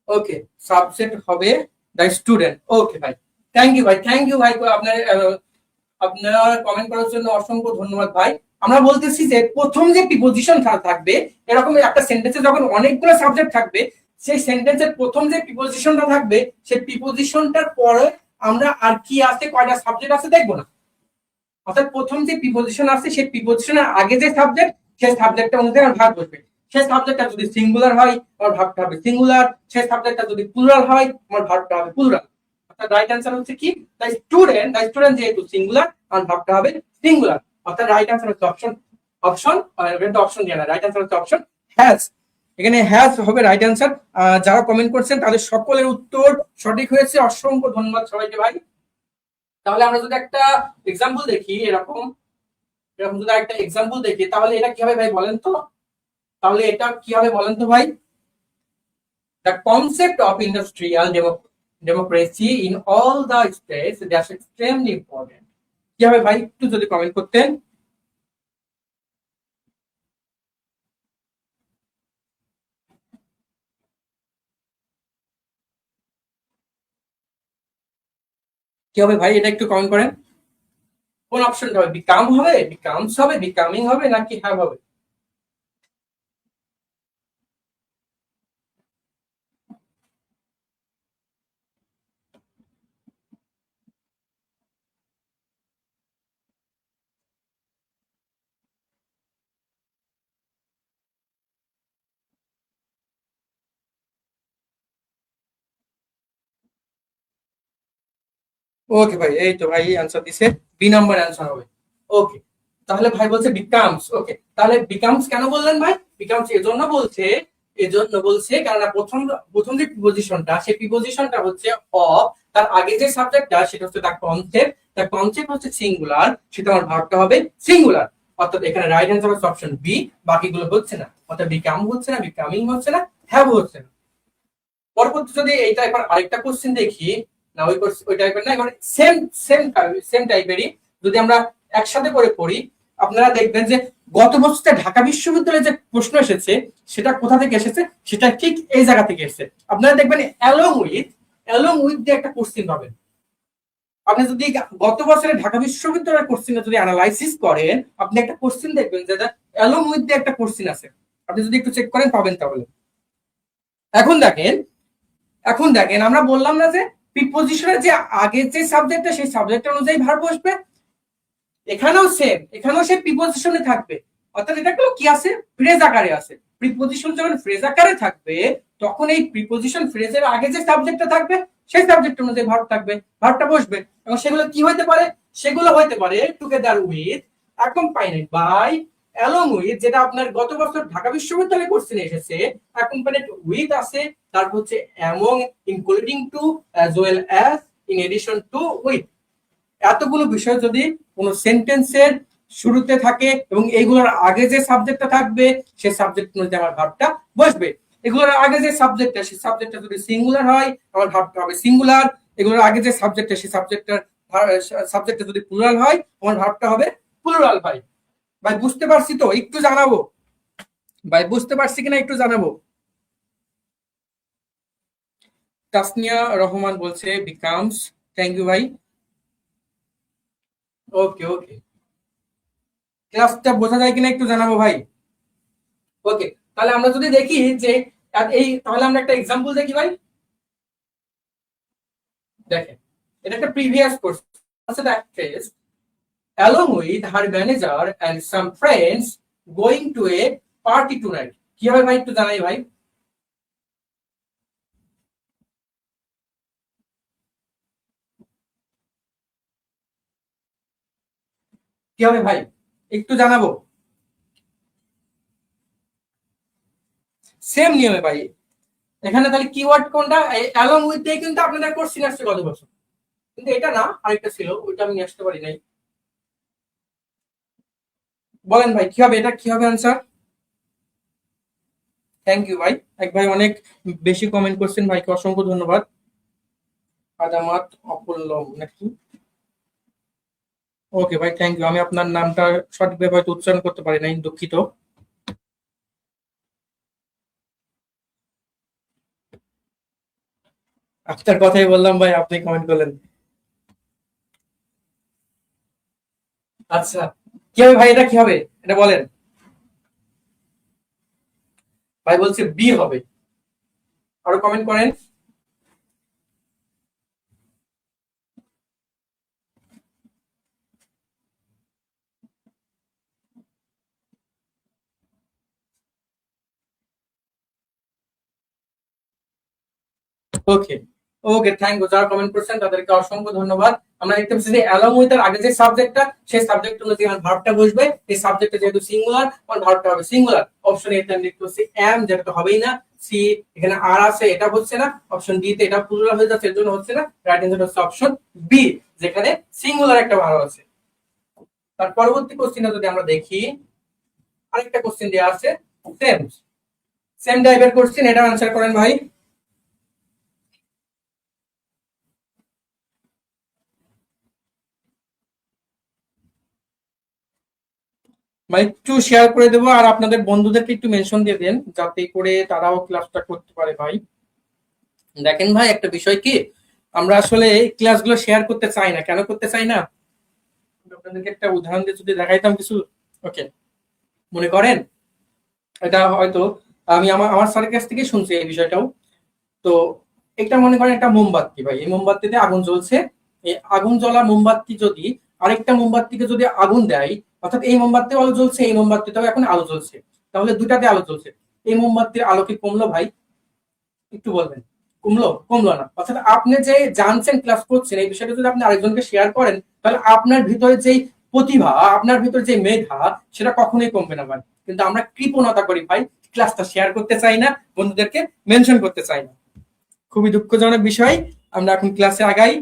ওকে, সাবজেক্ট হবে দ্য স্টুডেন্ট। ওকে ভাই, থ্যাংক ইউ ভাই, থ্যাংক ইউ ভাই, আপনার আপনার কমেন্ট করার জন্য অসংখ্য ধন্যবাদ ভাই। আমরা বলতেছি যে প্রথম যে প্রিপোজিশন থাকবে, এরকম একটা সেন্টেন্সে যখন অনেকগুলো সাবজেক্ট থাকবে, সেই সেন্টেন্সের প্রথম যে প্রিপোজিশনটা থাকবে, সেই প্রিপোজিশনটার পরে আমরা আর কি আছে, কয়টা সাবজেক্ট আছে দেখবো না। অর্থাৎ প্রথম যে প্রিপোজিশন আছে সেই প্রিপোজিশনের আগে যে সাবজেক্ট, সেই সাবজেক্টটা অনুযায়ী আমার ভাগ বসবে। সেই সাবজেক্টটা যদি সিঙ্গুলার হয় আমার ভার্বটা হবে সিঙ্গুলার, সেই সাবজেক্টটা যদি প্লুরাল হয় আমার ভার্বটা হবে প্লুরাল। অর্থাৎ রাইট অ্যান্সার হচ্ছে কি, দ্য স্টুডেন্ট যেহেতু সিঙ্গুলার আমার ভার্বটা হবে সিঙ্গুলার। অর্থাৎ রাইট অ্যান্সার হচ্ছে অপশন অপশন অপশন দিয়ে না, রাইট অ্যান্সার হচ্ছে অপশন হ্যাজ। এখানে হ্যাজ হবে রাইট অ্যান্সার। যারা কমেন্ট করছেন তাদের সকলের উত্তর সঠিক হয়েছে, অসংখ্য ধন্যবাদ সবাইকে ভাই। তাহলে আমরা যদি একটা এক্সাম্পল দেখি, এরকম এরকম যদি একটা এক্সাম্পল দেখি তাহলে এটা কি হবে ভাই বলেন তো, তাহলে এটা কি হবে বলেন তো ভাই। The concept of industrial democracy in all the states that's extremely important. কি হবে ভাই একটু যদি কমেন্ট করতেন। কি হবে ভাই এটা একটু কমেন্ট করেন। কোন অপশনটা হবে, বিকাম হবে, বিকামস হবে, বিকামিং হবে নাকি হ্যাভ হবে? ওকে ভাই, এই তো ভাই অ্যান্সার দিছে, বি নাম্বার অ্যান্সার হবে। ওকে, তাহলে ভাই বলছে বিকামস। ওকে, তাহলে বিকামস কেন বললেন ভাই? বিকামস এজন্য বলছে কারণ প্রথম প্রথম যে প্রিপোজিশনটা, সেই প্রিপোজিশনটা হচ্ছে অফ, তার আগে যে সাবজেক্টটা সেটা হচ্ছে তার কনসেপ্ট হচ্ছে সিঙ্গুলার, সেটা আমার ভার্বটা হবে সিঙ্গুলার। অর্থাৎ এখানে রাইট অ্যান্সার হচ্ছে অপশন বি, বাকিগুলো হচ্ছে না। অর্থাৎ বিকাম হচ্ছে না, বিকামিং হচ্ছে না, হ্যাভ হচ্ছে না। পরবর্তী যদি এই টাইপের আরেকটা কোশ্চেন দেখি, না ওই টাইপের না, এবার সেম সেম সেম টাইপেরই যদি আমরা একসাথে করে পড়ি, আপনারা দেখবেন যে গত বছর ঢাকা বিশ্ববিদ্যালয়ে যে প্রশ্ন এসেছে সেটা কোথা থেকে এসেছে, সেটা ঠিক এই জায়গা থেকে এসেছে। আপনারা দেখবেন অ্যালং উইথ দিয়ে একটা কোশ্চেন পাবেন। আপনি যদি গত বছরের ঢাকা বিশ্ববিদ্যালয়ের কোশ্চেন যদি অ্যানালাইসিস করেন, আপনি একটা কোশ্চেন দেখবেন যে অ্যালং উইথ দিয়ে একটা কোশ্চেন আছে। আপনি যদি একটু চেক করেন পাবেন। তাহলে এখন দেখেন, আমরা বললাম না যে প্রিপোজিশনের যে আগে যে সাবজেক্টটা সেই সাবজেক্ট অনুযায়ী ভার্ব বসবে, এখানেও সে প্রিপোজিশনে থাকবে। অর্থাৎ এটা কি আছে, ফ্রেজ আকারে আছে। প্রিপোজিশন যখন ফ্রেজ আকারে থাকবে তখন এই প্রিপোজিশন ফ্রেজের আগে যে সাবজেক্টটা থাকবে সেই সাবজেক্ট অনুযায়ী ভার্ব থাকবে, ভার্বটা বসবে। এবং সেগুলো কি হইতে পারে, সেগুলো হইতে পারে together with, accompanied by, along with, যেটা আপনার গত বছর ঢাকা বিশ্ববিদ্যালয়ে কোশ্চেন এসেছে, অ্যাকম্পানিড উইথ আছে, তারপর হচ্ছে among, including to, as well as, in addition to, with. এতগুলো বিষয় যদি কোনো সেন্টেন্সের শুরুতে থাকে এবং এইগুলোর আগে যে সাবজেক্টটা থাকবে সেই সাবজেক্ট অনুযায়ী আমার ভার্বটা বসবে। এগুলোর আগে যে সাবজেক্টটা, সেই সাবজেক্টটা যদি সিঙ্গুলার হয় আমার ভার্বটা হবে সিঙ্গুলার। এগুলোর আগে যে সাবজেক্টটা, সেই সাবজেক্টটা যদি প্লুরাল হয় আমার ভার্বটা হবে প্লুরাল। ভাই ভাই বুঝতে পারছি তো, একটু জানাবো ভাই, বুঝতে পারছি কিনা একটু জানাবো। তাসনিয়া রহমান বলছে বিকামস। থ্যাংক ইউ ভাই। ওকে ওকে, ক্লাসটা বোঝা যায় কিনা একটু জানাবো ভাই। ওকে, তাহলে আমরা যদি দেখি যে তাহলে আমরা একটা এক্সাম্পল দেখি ভাই। দেখেন, এটা একটা প্রিভিয়াস কোর্স আছে। The actress along with her manager and some friends going to a party tonight। কি হবে ভাই একটু জানাই ভাই। কি হবে ভাই একটু জানাবো। সেম নিয়মে ভাই, এখানে তাহলে কিওয়ার্ড কোনটা, অ্যালং উইথ দিয়ে কিন্তু আপনাদের কোশ্চেন আসছে গত বছর, কিন্তু এটা না, আরেকটা ছিল, ওইটা আমি নিয়ে আসতে পারি নাই। বলেন ভাই কি হবে, এটা কি হবে আনসার? থ্যাংক ইউ ভাই, এক ভাই অনেক বেশি কমেন্ট করছেন, ভাইকে অসংখ্য ধন্যবাদ। আদামাত অপুল্লম নাকি? ওকে ভাই, থ্যাংক ইউ। আমি আপনার নামটা সঠিকভাবে হয়তো উচ্চারণ করতে পারি নাই, দুঃখিত। আপনার কথাই বললাম ভাই, আপনি কমেন্ট করলেন। আচ্ছা, কি হবে ভাই, এটা কি হবে এটা বলেন। ভাই বলছে বি হবে। আরো কমেন্ট করেন। ওকে ওকে, থ্যাংক ইউ। যারা কমেন্ট করছেন তাদেরকে অসংখ্য ধন্যবাদ। আমরা দেখতে পাচ্ছি যে অ্যালং উইথ এর আগে যে সাবজেক্টটা, সেই সাবজেক্ট অনুযায়ী আমার ভার্বটা বসবে। এই সাবজেক্টটা যেহেতু সিঙ্গুলার, আমার ভার্বটা হবে সিঙ্গুলার। অপশন এ তে আমি দেখতে পাচ্ছি এম, যেটা তো হবেই না। সি, এখানে আর আছে, এটা হচ্ছে না। অপশন ডি তে এটা প্লুরাল হয়ে যাচ্ছে, এর জন্য হচ্ছে না। রাইট অ্যান্সার হচ্ছে অপশন বি, যেখানে সিঙ্গুলার একটা ভার্ব আছে। তার পরবর্তী কোশ্চেনটা যদি আমরা দেখি, আরেকটা কোশ্চেন দেওয়া আছে সেম সেম টাইপের কোশ্চেন, এটা আনসার করেন ভাই। মানে একটু শেয়ার করে দেবো, আর আপনাদের বন্ধুদেরকে একটু মেনশন দিয়ে দেন, যাতে করে তারাও ক্লাসটা করতে পারে ভাই। দেখেন ভাই, একটা বিষয় কি, আমরা আসলে ক্লাসগুলো শেয়ার করতে চাই না। কেন করতে চাই না? আপনাদেরকে একটা উদাহরণ দিয়ে যদি দেখাইতাম কিছু। ওকে, মনে করেন, এটা হয়তো আমি আমার আমার স্যারের কাছ থেকে শুনছি এই বিষয়টাও। তো এটা মনে করেন একটা মোমবাতি ভাই, এই মোমবাতিতে আগুন জ্বলছে। এই আগুন জ্বলা মোমবাতি যদি আরেকটা মোমবাতিকে যদি আগুন দেয়, অর্থাৎ এই মোমবাতিতে আলো জ্বলছে, এই মোমবাতিতেও এখন আলো জ্বলছে, তাহলে দুটাতে আলো জ্বলছে, এই মোমবাতির আলো কি কমলো ভাই? একটু বলবেন। কমলো? কমলো না। অর্থাৎ আপনি যে জানছেন, ক্লাস করছেন, এই বিষয়টা যদি আপনি আরেকজনকে শেয়ার করেন, তাহলে আপনার ভিতরে যে প্রতিভা, আপনার ভিতরে যে মেধা, সেটা কখনোই কমবে না ভাই। কিন্তু আমরা কৃপণতা করি ভাই, ক্লাসটা শেয়ার করতে চাই না, বন্ধুদেরকে মেনশন করতে চাই না। খুবই দুঃখজনক বিষয়। আমরা এখন ক্লাসে আগাই।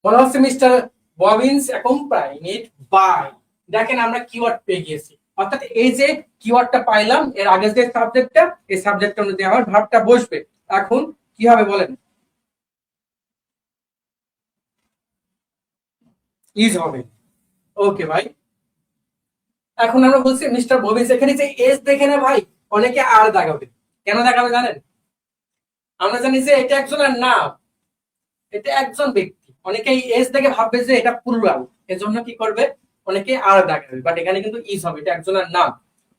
বলা হচ্ছে মিস্টার ববিন্স অ্যাকম্পানিড বাই, দেখেন আমরা কিওয়ার্ড পেয়ে গিয়েছি। অর্থাৎ এই যে কিওয়ার্ডটা পাইলাম, এর আগে যে সাবজেক্টটা, এই সাবজেক্ট অনুযায়ী আমার ভার্বটা বসবে। এখন কি হবে বলেন? ইজ হবে। ওকে ভাই, এখন আমরা বলছি মিস্টার ববিন্স, এখানে যে এস দেখে না ভাই, অনেকে আর দাগাবে। কেন দাগাবে জানেন? আমরা জানি যে এটা একজনের নাম, এটা একজন ব্যক্তি। অনেকেই এস দেখে ভাববে যে এটা প্লুরাল, এজন্য কি করবে, অনেকে আর দেখাবে। বাট এখানে কিন্তু ইজ হবে, এটা একজনের নাম।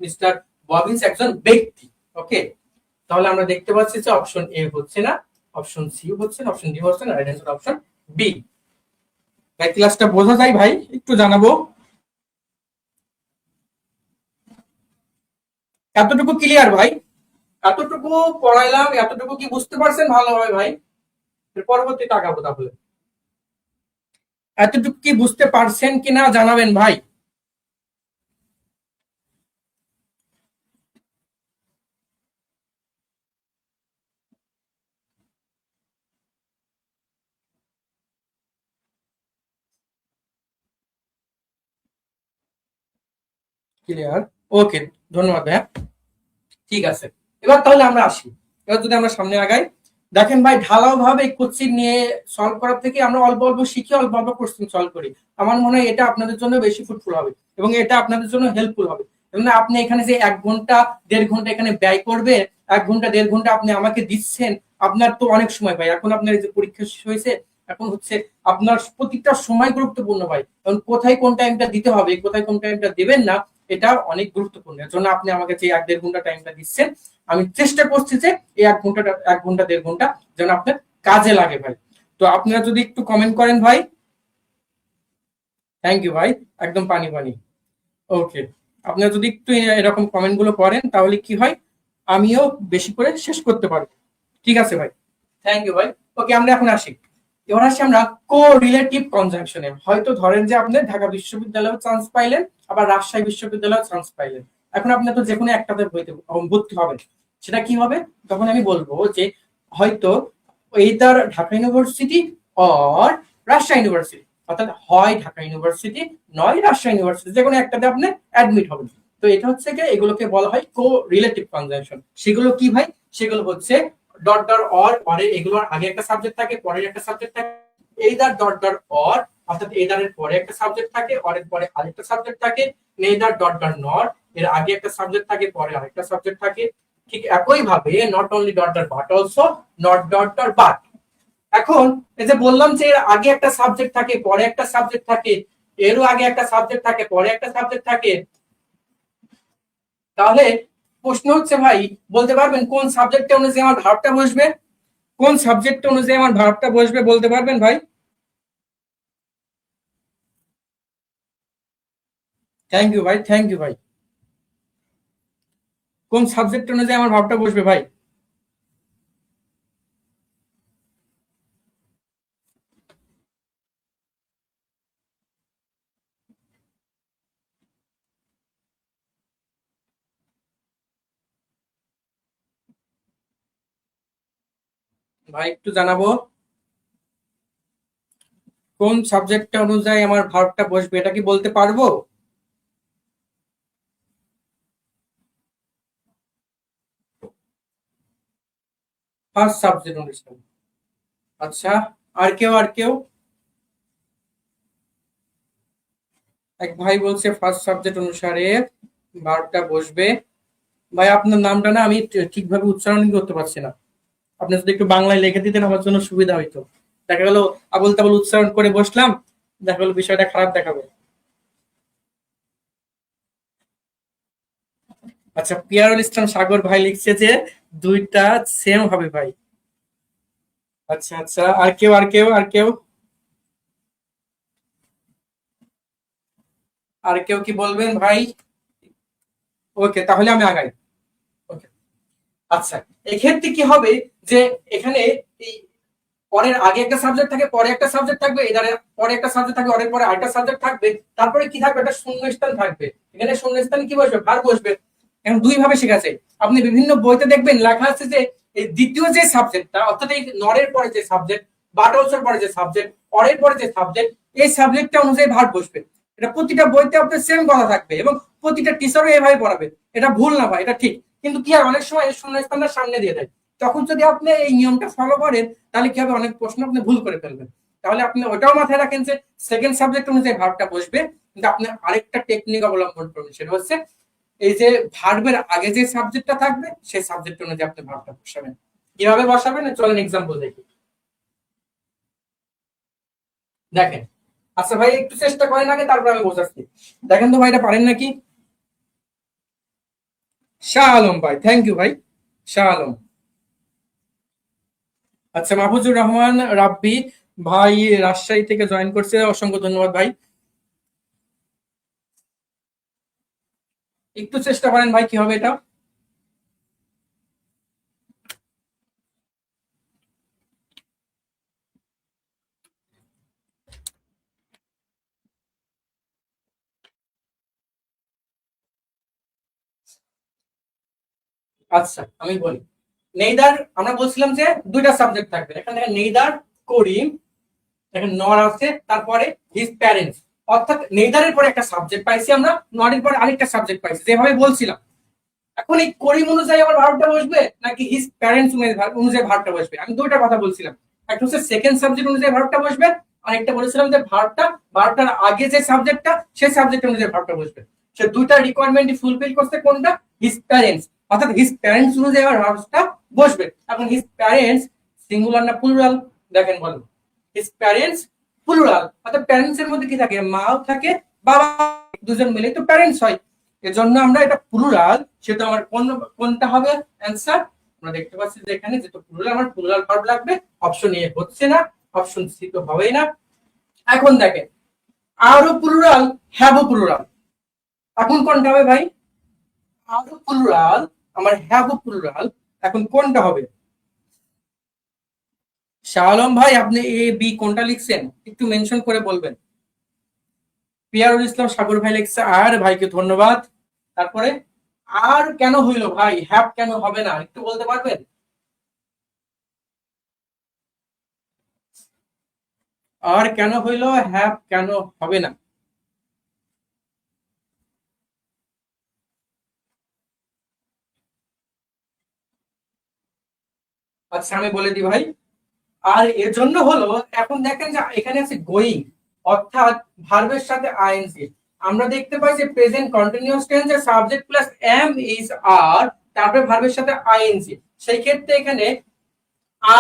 মিস্টার ববিন্স একজন ব্যক্তি। ওকে, তাহলে আমরা দেখতে পাচ্ছি যে অপশন এ হচ্ছে না, অপশন সি হচ্ছে না, অপশন ডি হচ্ছে না, রাইট অ্যান্সার অপশন বি। ভাই ক্লাসটা বোঝা যায় ভাই? একটু জানাবো। এতটুকু ক্লিয়ার ভাই? এতটুকু পড়াইলাম, এতটুকু কি বুঝতে পারছেন ভালোভাবে ভাই? এর পরবর্তী তাকাবো তাহলে। এতটুকু কি বুঝতে পারছেন কিনা জানাবেন ভাই। ক্লিয়ার? ওকে, ধন্যবাদ ভাইয়া। ঠিক আছে, এবার তাহলে আমরা আসি। এবার যদি আমরা সামনে আগাই, দেখেন ভাই, ঢালাও ভাবে কোশ্চিন নিয়ে সলভ করার থেকে আমরা অল্প অল্প শিখে অল্প অল্প কোশ্চিন সলভ করি। আমার মনে হয় এটা আপনাদের জন্য বেশি ফ্রুটফুল হবে, এবং এটা আপনাদের জন্য হেল্পফুল হবে। এবং আপনি এখানে যে 1 ঘন্টা 1.5 ঘন্টা এখানে ব্যয় করবে, 1 ঘন্টা 1.5 ঘন্টা আপনি আমাকে দিচ্ছেন, আপনার তো অনেক সময় ভাই। এখন আপনার এই যে পরীক্ষা শেষ হয়েছে, এখন হচ্ছে আপনার প্রত্যেকটা সময় গুরুত্বপূর্ণ ভাই। কারণ কোথায় কোন টাইমটা দিতে হবে, কোথায় কোন টাইমটা দিবেন না, এটা অনেক গুরুত্বপূর্ণ। এর জন্য আপনি আমাকে যে 1-1.5 ঘন্টা টাইমটা দিচ্ছেন, আমি চেষ্টা করছি যে এই 1 ঘন্টাটা 1 ঘন্টা 1.5 ঘন্টা যেন আপনার কাজে লাগে ভাই। তো আপনারা যদি একটু কমেন্ট করেন ভাই। থ্যাংক ইউ ভাই, একদম পানি পানি। ওকে, আপনারা যদি একটু এরকম কমেন্ট গুলো করেন, তাহলে কি হয়, আমিও বেশি করে শেষ করতে পারবো। ঠিক আছে ভাই, থ্যাংক ইউ ভাই। ওকে, আমরা এখন আসি। এবার আসি আমরা কো রিলেটিভ কনজাংশনে। হয়তো ধরেন যে আপনি ঢাকা বিশ্ববিদ্যালয়ে চান্স পাইলেন, আবার রাজশাহী বিশ্ববিদ্যালয়ে চান্স পাইলেন। এখন আপনি তো যে কোনো একটাতে ভর্তি হবেন। সেটা কি হবে? তখন আমি বলবো যে হয়তো either Dhaka university or Rajshahi university, অর্থাৎ হয় ঢাকা ইউনিভার্সিটি নয় রাজশাহী ইউনিভার্সিটি, যে কোনো একটাতে আপনি অ্যাডমিট হবেন। তো এটা হচ্ছে কি, এগুলোকে বলা হয় কো রিলেটিভ কনজাংশন। সেগুলো কি ভাই? সেগুলো হচ্ছে ডট ডট অর, পরে এগুলোর আগে একটা সাবজেক্ট থাকে, পরে একটা সাবজেক্ট থাকে। এইদার ডট ডট অর, অর্থাৎ এইদার এর পরে একটা সাবজেক্ট থাকে, অর এর পরে আরেকটা সাবজেক্ট থাকে। নেইদার ডট ডট নর, এর আগে একটা সাবজেক্ট থাকে, পরে আরেকটা সাবজেক্ট থাকে। ঠিক একই ভাবে not only dot dot but also, not dot dot but. এখন এই যে বললাম যে এর আগে একটা সাবজেক্ট থাকে, পরে একটা সাবজেক্ট থাকে, এরও আগে একটা সাবজেক্ট থাকে, পরে একটা সাবজেক্ট থাকে, তাহলে প্রশ্ন হচ্ছে ভাই, বলতে পারবেন কোন সাবজেক্ট অনুযায়ী আমার ভার্বটা বসবে? কোন সাবজেক্ট অনুযায়ী আমার ভার্বটা বসবে বলতে পারবেন ভাই? থ্যাংক ইউ ভাই, থ্যাংক ইউ ভাই। কোন সাবজেক্ট অনুযায়ী আমার ভার্বটা বসবে ভাই? ভাই একটু জানাবো কোন সাবজেক্টটা অনুযায়ী আমার ভার্বটা বসবে, এটা কি বলতে পারবো? ফার্স্ট সাবজেক্ট অনুসারে। আচ্ছা, আর কেউ? এক ভাই বলছে ফার্স্ট সাবজেক্ট অনুসারে ভার্বটা বসবে। ভাই আপনার নামটা না আমি ঠিকভাবে উচ্চারণ করতে পারছি না। আপনি যদি একটু বাংলায় লিখে দিতেন আমার জন্য সুবিধা হইতো। দেখা গেল আবল তাবল উচ্চারণ করে বসলাম, দেখা গেল বিষয়টা খারাপ দেখাবে। আচ্ছা, পিয়ারুল ইসলাম সাগর ভাই লিখছে যে দুইটা সেম হবে ভাই। আচ্ছা আচ্ছা, আর কেউ? আর কেউ কি বলবেন ভাই? ওকে, তাহলে আমি আগাই। ওকে। আচ্ছা, এক্ষেত্রে কি হবে যে এখানে এই পরের আগে একটা সাবজেক্ট থাকে, পরে একটা সাবজেক্ট থাকবে, এধারে পরে একটা সাবজেক্ট থাকবে, অনেক পরে আরেকটা সাবজেক্ট থাকবে, তারপরে কি থাকবে, একটা শূন্যস্থান থাকবে। এখানে শূন্যস্থান কি বসবে, ভার বসবে। এখন দুই ভাবে শেখাচ্ছে। আপনি বিভিন্ন বইতে দেখবেন লেখা আছে যে এই দ্বিতীয় যে সাবজেক্টটা, অর্থাৎ এই নরের পরে যে সাবজেক্ট, বাট অলসোর পরে যে সাবজেক্ট, অরের পরে যে সাবজেক্ট, এই সাবজেক্টটা অনুযায়ী ভার বসবে। এটা প্রতিটা বইতে আপনার সেম কথা থাকবে এবং প্রতিটা টিচারও এভাবে পড়াবে। এটা ভুল না ভাই, এটা ঠিক। কিন্তু কি হয়, অনেক সময় এই শূন্যস্থানটা সামনে দিয়ে দেয়। তখন যদি আপনি এই নিয়মটা ফলো করেন তাহলে কি হবে, অনেক প্রশ্ন আপনি ভুল করে ফেলবেন। তাহলে আপনি ওটাও মাথায় রাখেন যে সেকেন্ড সাবজেক্ট অনুযায়ী ভার্বটা বসবে। কিন্তু আপনি আরেকটা টেকনিক অবলম্বন করবেন, সেটা হচ্ছে এই যে ভার্বের আগে যে সাবজেক্টটা থাকবে সেই সাবজেক্ট অনুযায়ী আপনি ভার্বটা বসাবেন। কিভাবে বসাবেন চলেন এক্সাম্পল দেখি। দেখেন। আচ্ছা ভাই একটু চেষ্টা করেন আগে, তারপর আমি বোঝাচ্ছি। দেখেন তো ভাই, এটা পারেন নাকি? শাহ আলম ভাই, থ্যাংক ইউ ভাই। শাহ আলম। আচ্ছা, মাহফুজুর রহমান রাব্বি ভাই রাজশাহী থেকে জয়েন করছে, অসংখ্য ধন্যবাদ ভাই। একটু চেষ্টা করেন ভাই, কি হবে এটা? আচ্ছা আমি বলি। নেইদার, আমরা বলছিলাম যে দুইটা সাবজেক্ট থাকবে, এখানে নেইদার করিম, এখানে নর আছে, তারপরে হিজ প্যারেন্টস। অর্থাৎ নেইদারের পরে একটা সাবজেক্ট পাইছি আমরা, নরের পরে আরেকটা সাবজেক্ট পাইছি, যেভাবে বলছিলাম। এখন এই করিম অনুযায়ী আবার ভার্বটা বসবে নাকি হিজ প্যারেন্টস অনুযায়ী ভার্বটা বসবে, আমি দুইটা কথা বলছিলাম। একটা হচ্ছে সেকেন্ড সাবজেক্ট অনুযায়ী ভার্বটা বসবে, আর একটা বলেছিলাম যে ভার্বটার আগে যে সাবজেক্টটা সেই সাবজেক্ট অনুযায়ী ভার্বটা বসবে। সে দুইটা রিকোয়ারমেন্টই ফুলফিল করছে, কোনটা? His parents. অর্থাৎ হিজ প্যারেন্টস অনুযায়ী আবার ভার্বটা বসবে। এখন হিজ প্যারেন্টস সিঙ্গুলার না প্লুরাল? দেখেন বলো। হিজ প্যারেন্টস প্লুরাল, অর্থাৎ প্যারেন্টস এর মধ্যে কি থাকে, মাও থাকে, বাবা, দুজন মিলে তো প্যারেন্টস হয়। এজন্য আমরা এটা প্লুরাল, সেটা আমার কোনটা হবে অ্যান্সার? আমরা দেখতে পাচ্ছি যে এখানে যেহেতু প্লুরাল, আমার প্লুরাল ভার্ব লাগবে। অপশন এ হচ্ছে না, অপশন সি তো হবেই না। এখন দেখেন, আরো প্লুরাল, হ্যাভও প্লুরাল। এখন কোনটা হবে ভাই? আরো প্লুরাল, আমার হ্যাভও প্লুরাল। এখন কোনটা হবে? শাহ আলম ভাই, আপনি এ বি কোনটা লিখছেন একটু মেনশন করে বলবেন। পিয়ারুল ইসলাম সাগর ভাই লিখছে আর, ভাইকে ধন্যবাদ। তারপরে আর কেন হইলো ভাই, হ্যাভ কেন হবে না একটু বলতে পারবেন? আর কেন হইলো, হ্যাভ কেন হবে না? আচ্ছা আমি বলে দিই ভাই। আর এর জন্য হলো, এখন দেখেন যে এখানে আছে গোয়িং, অর্থাৎ ভার্বের সাথে আইএনজি। আমরা দেখতে পাই যে প্রেজেন্ট কন্টিনিউয়াস টেন্সে subject plus am is are, তারপরে ভার্বের সাথে আইএনজি। সেই ক্ষেত্রে এখানে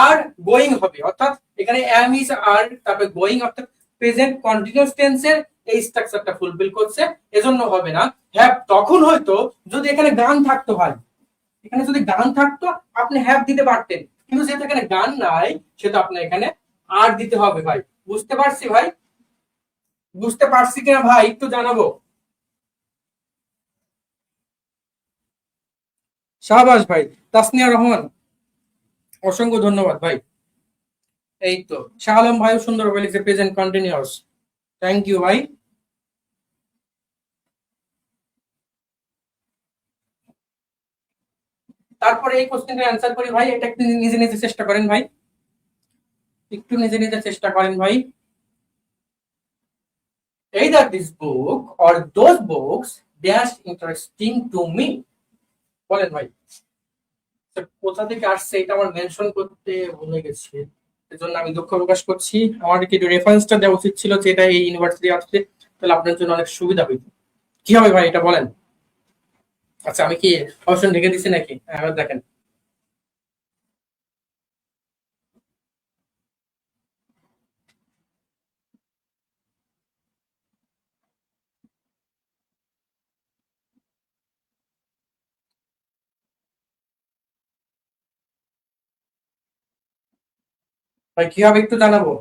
আর গোয়িং হবে, অর্থাৎ এখানে এম ইজ আর তারপরে গোয়িং, অর্থাৎ প্রেজেন্ট কন্টিনিউয়াস টেন্সের এই স্ট্রাকচারটা ফুলফিল করছে। এজন্য হবে না। হ্যাভ তখন হয়তো যদি এখানে গান থাকতো ভাই, এখানে যদি গান থাকতো আপনি হ্যাভ দিতে পারতেন, কিন্তু যেহেতু এখানে গান নাই সেটা আপনি এখানে আর দিতে হবে ভাই। বুঝতে পারছি ভাই? বুঝতে পারছি কিনা ভাই একটু জানাবো। শাহবাজ ভাই, তাসনিয়া রহমান, অসংখ্য ধন্যবাদ ভাই। এই তো শাহ আলম ভাইও সুন্দর বলে লিখছে প্রেজেন্ট কন্টিনিউয়াস। থ্যাংক ইউ ভাই। তারপরে এই কোশ্চেনটা অ্যান্সার করি ভাই, এটা একটু নিজে নিজে চেষ্টা করেন ভাই। একটু নিজে নিজে চেষ্টা করেন ভাই। either this book or those books dash interesting to me, বলেন ভাই। তো কোথা থেকে আসছে এটা আমার মেনশন করতে ভুলে গেছি, এজন্য আমি দুঃখ প্রকাশ করছি। আমার কি রেফারেন্সটা দেওয়া উচিত ছিল যে এটা এই ইউনিভার্সিটি আসছে, তাহলে আপনার জন্য অনেক সুবিধা হইতো। কি হবে ভাই এটা বলেন? আচ্ছা আমি কি অপশন ঢেকে দিছি নাকি? হ্যাঁ, এবার দেখেন। ভাই কি হবে একটু জানাবো।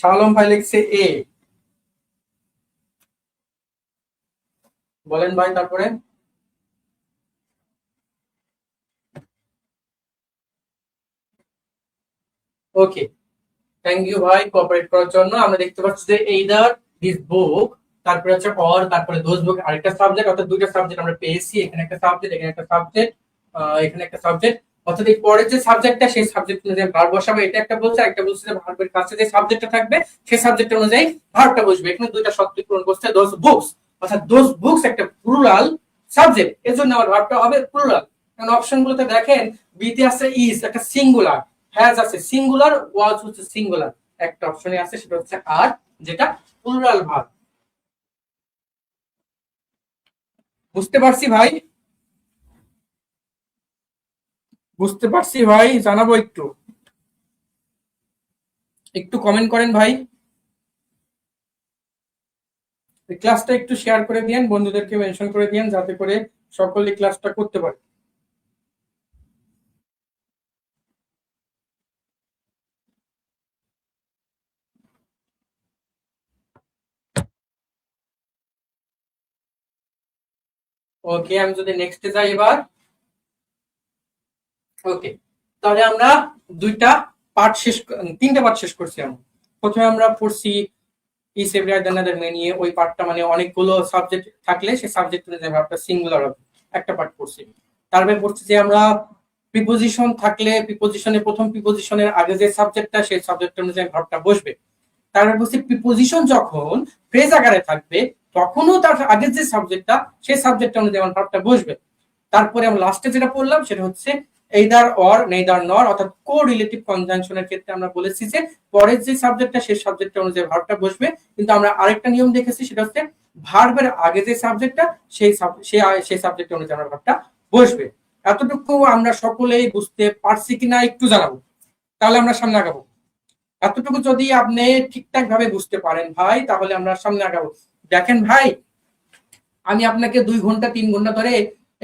শালম ভাই লিখছে এ, বলেন ভাই তারপরে। ওকে, থ্যাংক ইউ ভাই কোঅপারেট করার জন্য। আমরা দেখতে পাচ্ছি যে এইদার দিস বুক, তারপরে হচ্ছে অর, তারপরে দোজ বুক, আরেকটা সাবজেক্ট, অর্থাৎ দুইটা সাবজেক্ট আমরা পেয়েছি। এখানে একটা সাবজেক্ট, এখানে একটা সাবজেক্ট, এখানে একটা সাবজেক্ট। অর্থাৎ এই পরের যে সাবজেক্টটা সেই সাবজেক্ট অনুযায়ী ভার্ব বসাবে, এটা একটা বলছে। একটা বলছে যে ভার্বের কাছে যে সাবজেক্টটা থাকবে সেই সাবজেক্ট অনুযায়ী ভার্বটা বসবে। এখানে দুইটা শর্ত পূরণ করছে। দোজ বুকস, অর্থাৎ দোজ বুকস একটা প্লুরাল সাবজেক্ট, এজন্য আমার ভার্বটা হবে প্লুরাল। কারণ অপশনগুলোতে দেখেন বিতে আছে ইজ, একটা সিঙ্গুলার, হ্যাজ আছে সিঙ্গুলার, ওয়াজ হচ্ছে সিঙ্গুলার, একটা অপশনে আছে সেটা হচ্ছে আর, যেটা প্লুরাল ভার্ব। বুঝতে পারছি ভাই, বুঝতে পারছি ভাই, জানাবো একটু, একটু কমেন্ট করেন ভাই। এই ক্লাসটা একটু শেয়ার করে দিয়েন, বন্ধুদেরকে মেনশন করে দিয়েন, যাতে করে সকলে ক্লাসটা করতে পারে। ওকে, আমি যদি নেক্সটে যাই এবার। ওকে, তাহলে আমরা দুইটা পার্ট শেষ, তিনটা পার্ট শেষ করছি। আমরা প্রথমে আমরা পড়ছি ইজ এভরি আদার মে নিয়ে, ওই পার্টটা মানে অনেকগুলো সাবজেক্ট থাকলে সেই সাবজেক্ট অনুযায়ী ভার্বটা সিঙ্গুলার হবে, একটা পার্ট পড়ছি। তারপরে পড়ছি যে আমরা প্রিপোজিশন থাকলে প্রিপোজিশনের প্রথম প্রিপোজিশনের আগে যে সাবজেক্টটা সেই সাবজেক্ট অনুযায়ী ভার্বটা বসবে। তারপর বলছি প্রিপোজিশন যখন ফ্রেজ আকারে থাকবে তখনও তার আগের যে সাবজেক্টটা সেই সাবজেক্ট অনুযায়ী আমার ভার্বটা বসবে। তারপরে আমরা লাস্টে যেটা পড়লাম সেটা হচ্ছে এইদার অর নেইদার নর, অর্থাৎ কো রিলেটিভ কনজাংশনের ক্ষেত্রে আমরা বলেছি যে পরের যে সাবজেক্টটা সেই সাবজেক্ট অনুযায়ী ভার্বটা বসবে। কিন্তু আমরা আরেকটা নিয়ম দেখেছি, সেটা হচ্ছে ভার্বের আগে যে সাবজেক্টটা সেই সাবজেক্ট অনুযায়ী আমরা ভার্বটা বসবে। এতটুকু আমরা সকলেই বুঝতে পারছি কিনা একটু জানাবো, তাহলে আমরা সামনে আগাবো। এতটুকু যদি আপনি ঠিকঠাক ভাবে বুঝতে পারেন ভাই, তাহলে আমরা সামনে আগাবো। দেখেন ভাই, আমি আপনাকে 2 ঘন্টা 3 ঘন্টা ধরে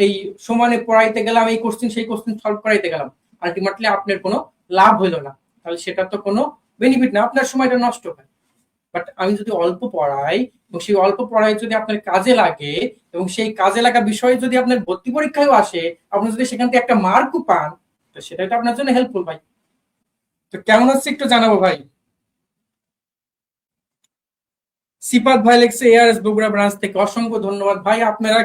এই সমানে পড়াইতে গেলাম, এই কোশ্চেন সেই কোশ্চেন সলভ করাইতে গেলাম, আলটিমেটলি আপনার কোনো লাভ হইলো না, তাহলে সেটা তো কোনো বেনিফিট না, আপনার সময়টা নষ্ট হয়। বাট আমি যদি অল্প পড়াই এবং সেই অল্প পড়াই যদি আপনার কাজে লাগে এবং সেই কাজে লাগা বিষয়ে যদি আপনার ভর্তি পরীক্ষায়ও আসে, আপনি যদি সেখান থেকে একটা মার্কও পান, তো সেটাই তো আপনার জন্য হেল্পফুল ভাই। তো কেমন হচ্ছে একটু জানাবো ভাই। সিপাত ভাই লিখছে এআরএস বগুড়া ব্রাঞ্চ থেকে, অসংখ্য ধন্যবাদ ভাই। আপনারা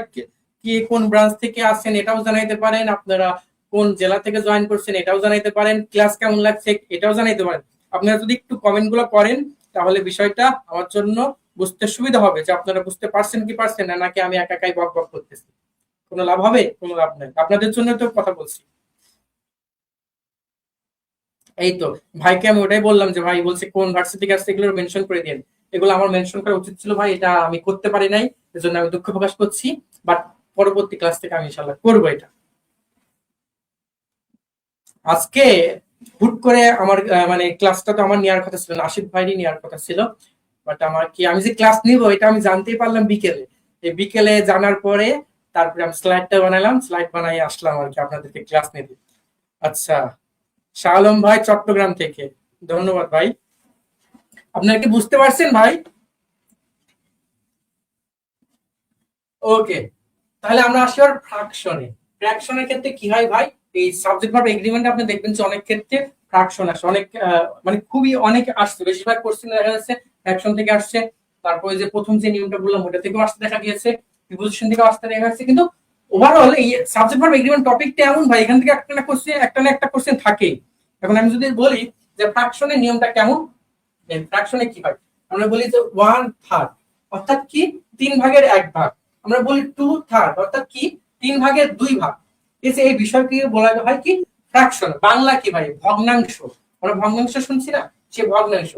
কি কোন ব্রাঞ্চ থেকে আসছেন এটাও জানাইতে পারেন, আপনারা কোন জেলা থেকে জয়েন করছেন এটাও জানাইতে পারেন, ক্লাস কেমন লাগছে এটাও জানাইতে পারেন। আপনারা যদি একটু কমেন্ট গুলো করেন তাহলে বিষয়টা আমার জন্য বুঝতে সুবিধা হবে যে আপনারা বুঝতে পারছেন কি পারছেন না, নাকি আমি একা একাই বক বক করতেছি। কোনো লাভ হবে? কোনো লাভ নাই, আপনাদের জন্য তো কথা বলছি। এই তো ভাইকে আমি ওটাই বললাম যে ভাই বলছে কোন ভার্সিটি কাছে এগুলো মেনশন করে দিন। এগুলো আমার মেনশন করা উচিত ছিল ভাই, এটা আমি করতে পারি নাই, এজন্য আমি দুঃখ প্রকাশ করছি। বাট পরবর্তী ক্লাস থেকে আমি ইনশাল্লাহ করবো এটা। আজকে হুট করে আমার মানে ক্লাসটা তো আমার নেওয়ার কথা ছিল না, আশিফ ভাইরই নেওয়ার কথা ছিল। বাট আমার কি, আমি যে ক্লাস নিব এটা আমি জানতেই পারলাম বিকেলে। এই বিকেলে জানার পরে তারপরে আমি স্লাইডটা বানালাম, স্লাইড বানাই আসলাম আর কি আপনাদেরকে ক্লাস নিতে। আচ্ছা, শাহ আলম ভাই চট্টগ্রাম থেকে, ধন্যবাদ ভাই। আপনারা কি বুঝতে পারছেন ভাই? ওকে, তাহলে আমরা আসি আর ফ্র্যাকশনে। ফ্র্যাকশনের ক্ষেত্রে কি হয় ভাই, এই সাবজেক্ট ভার্ব এগ্রিমেন্ট আপনি দেখবেন যে অনেক ক্ষেত্রে ফ্র্যাকশন আসে, অনেক মানে খুবই অনেক আসছে, বেশিরভাগ কোশ্চেন দেখা যাচ্ছে ফ্র্যাকশন থেকে আসছে। তারপরে যে প্রথম যে নিয়মটা বললাম ওটা থেকেও আসতে দেখা গিয়েছে, প্রিপোজিশন থেকেও আসতে দেখা যাচ্ছে। কিন্তু ওভারঅল এই সাবজেক্ট ভার্ব এগ্রিমেন্ট টপিকটা এমন ভাই, এখান থেকে একটা না কোশ্চেন, একটা না একটা কোশ্চেন থাকেই। এখন আমি যদি বলি যে ফ্র্যাকশনের নিয়মটা কেমন। ফ্র্যাকশনে কি হয়, আমরা বলি যে 1/3 অর্থাৎ কি 3/1 আমরা বলি 2/3 অর্থাৎ কি 3/2 এই বিষয়কে বলা হয় কি ফ্র্যাকশন। বাংলা কি ভাই, ভগ্নাংশ। আমরা ভগ্নাংশ শুনছি না, সে ভগ্নাংশ।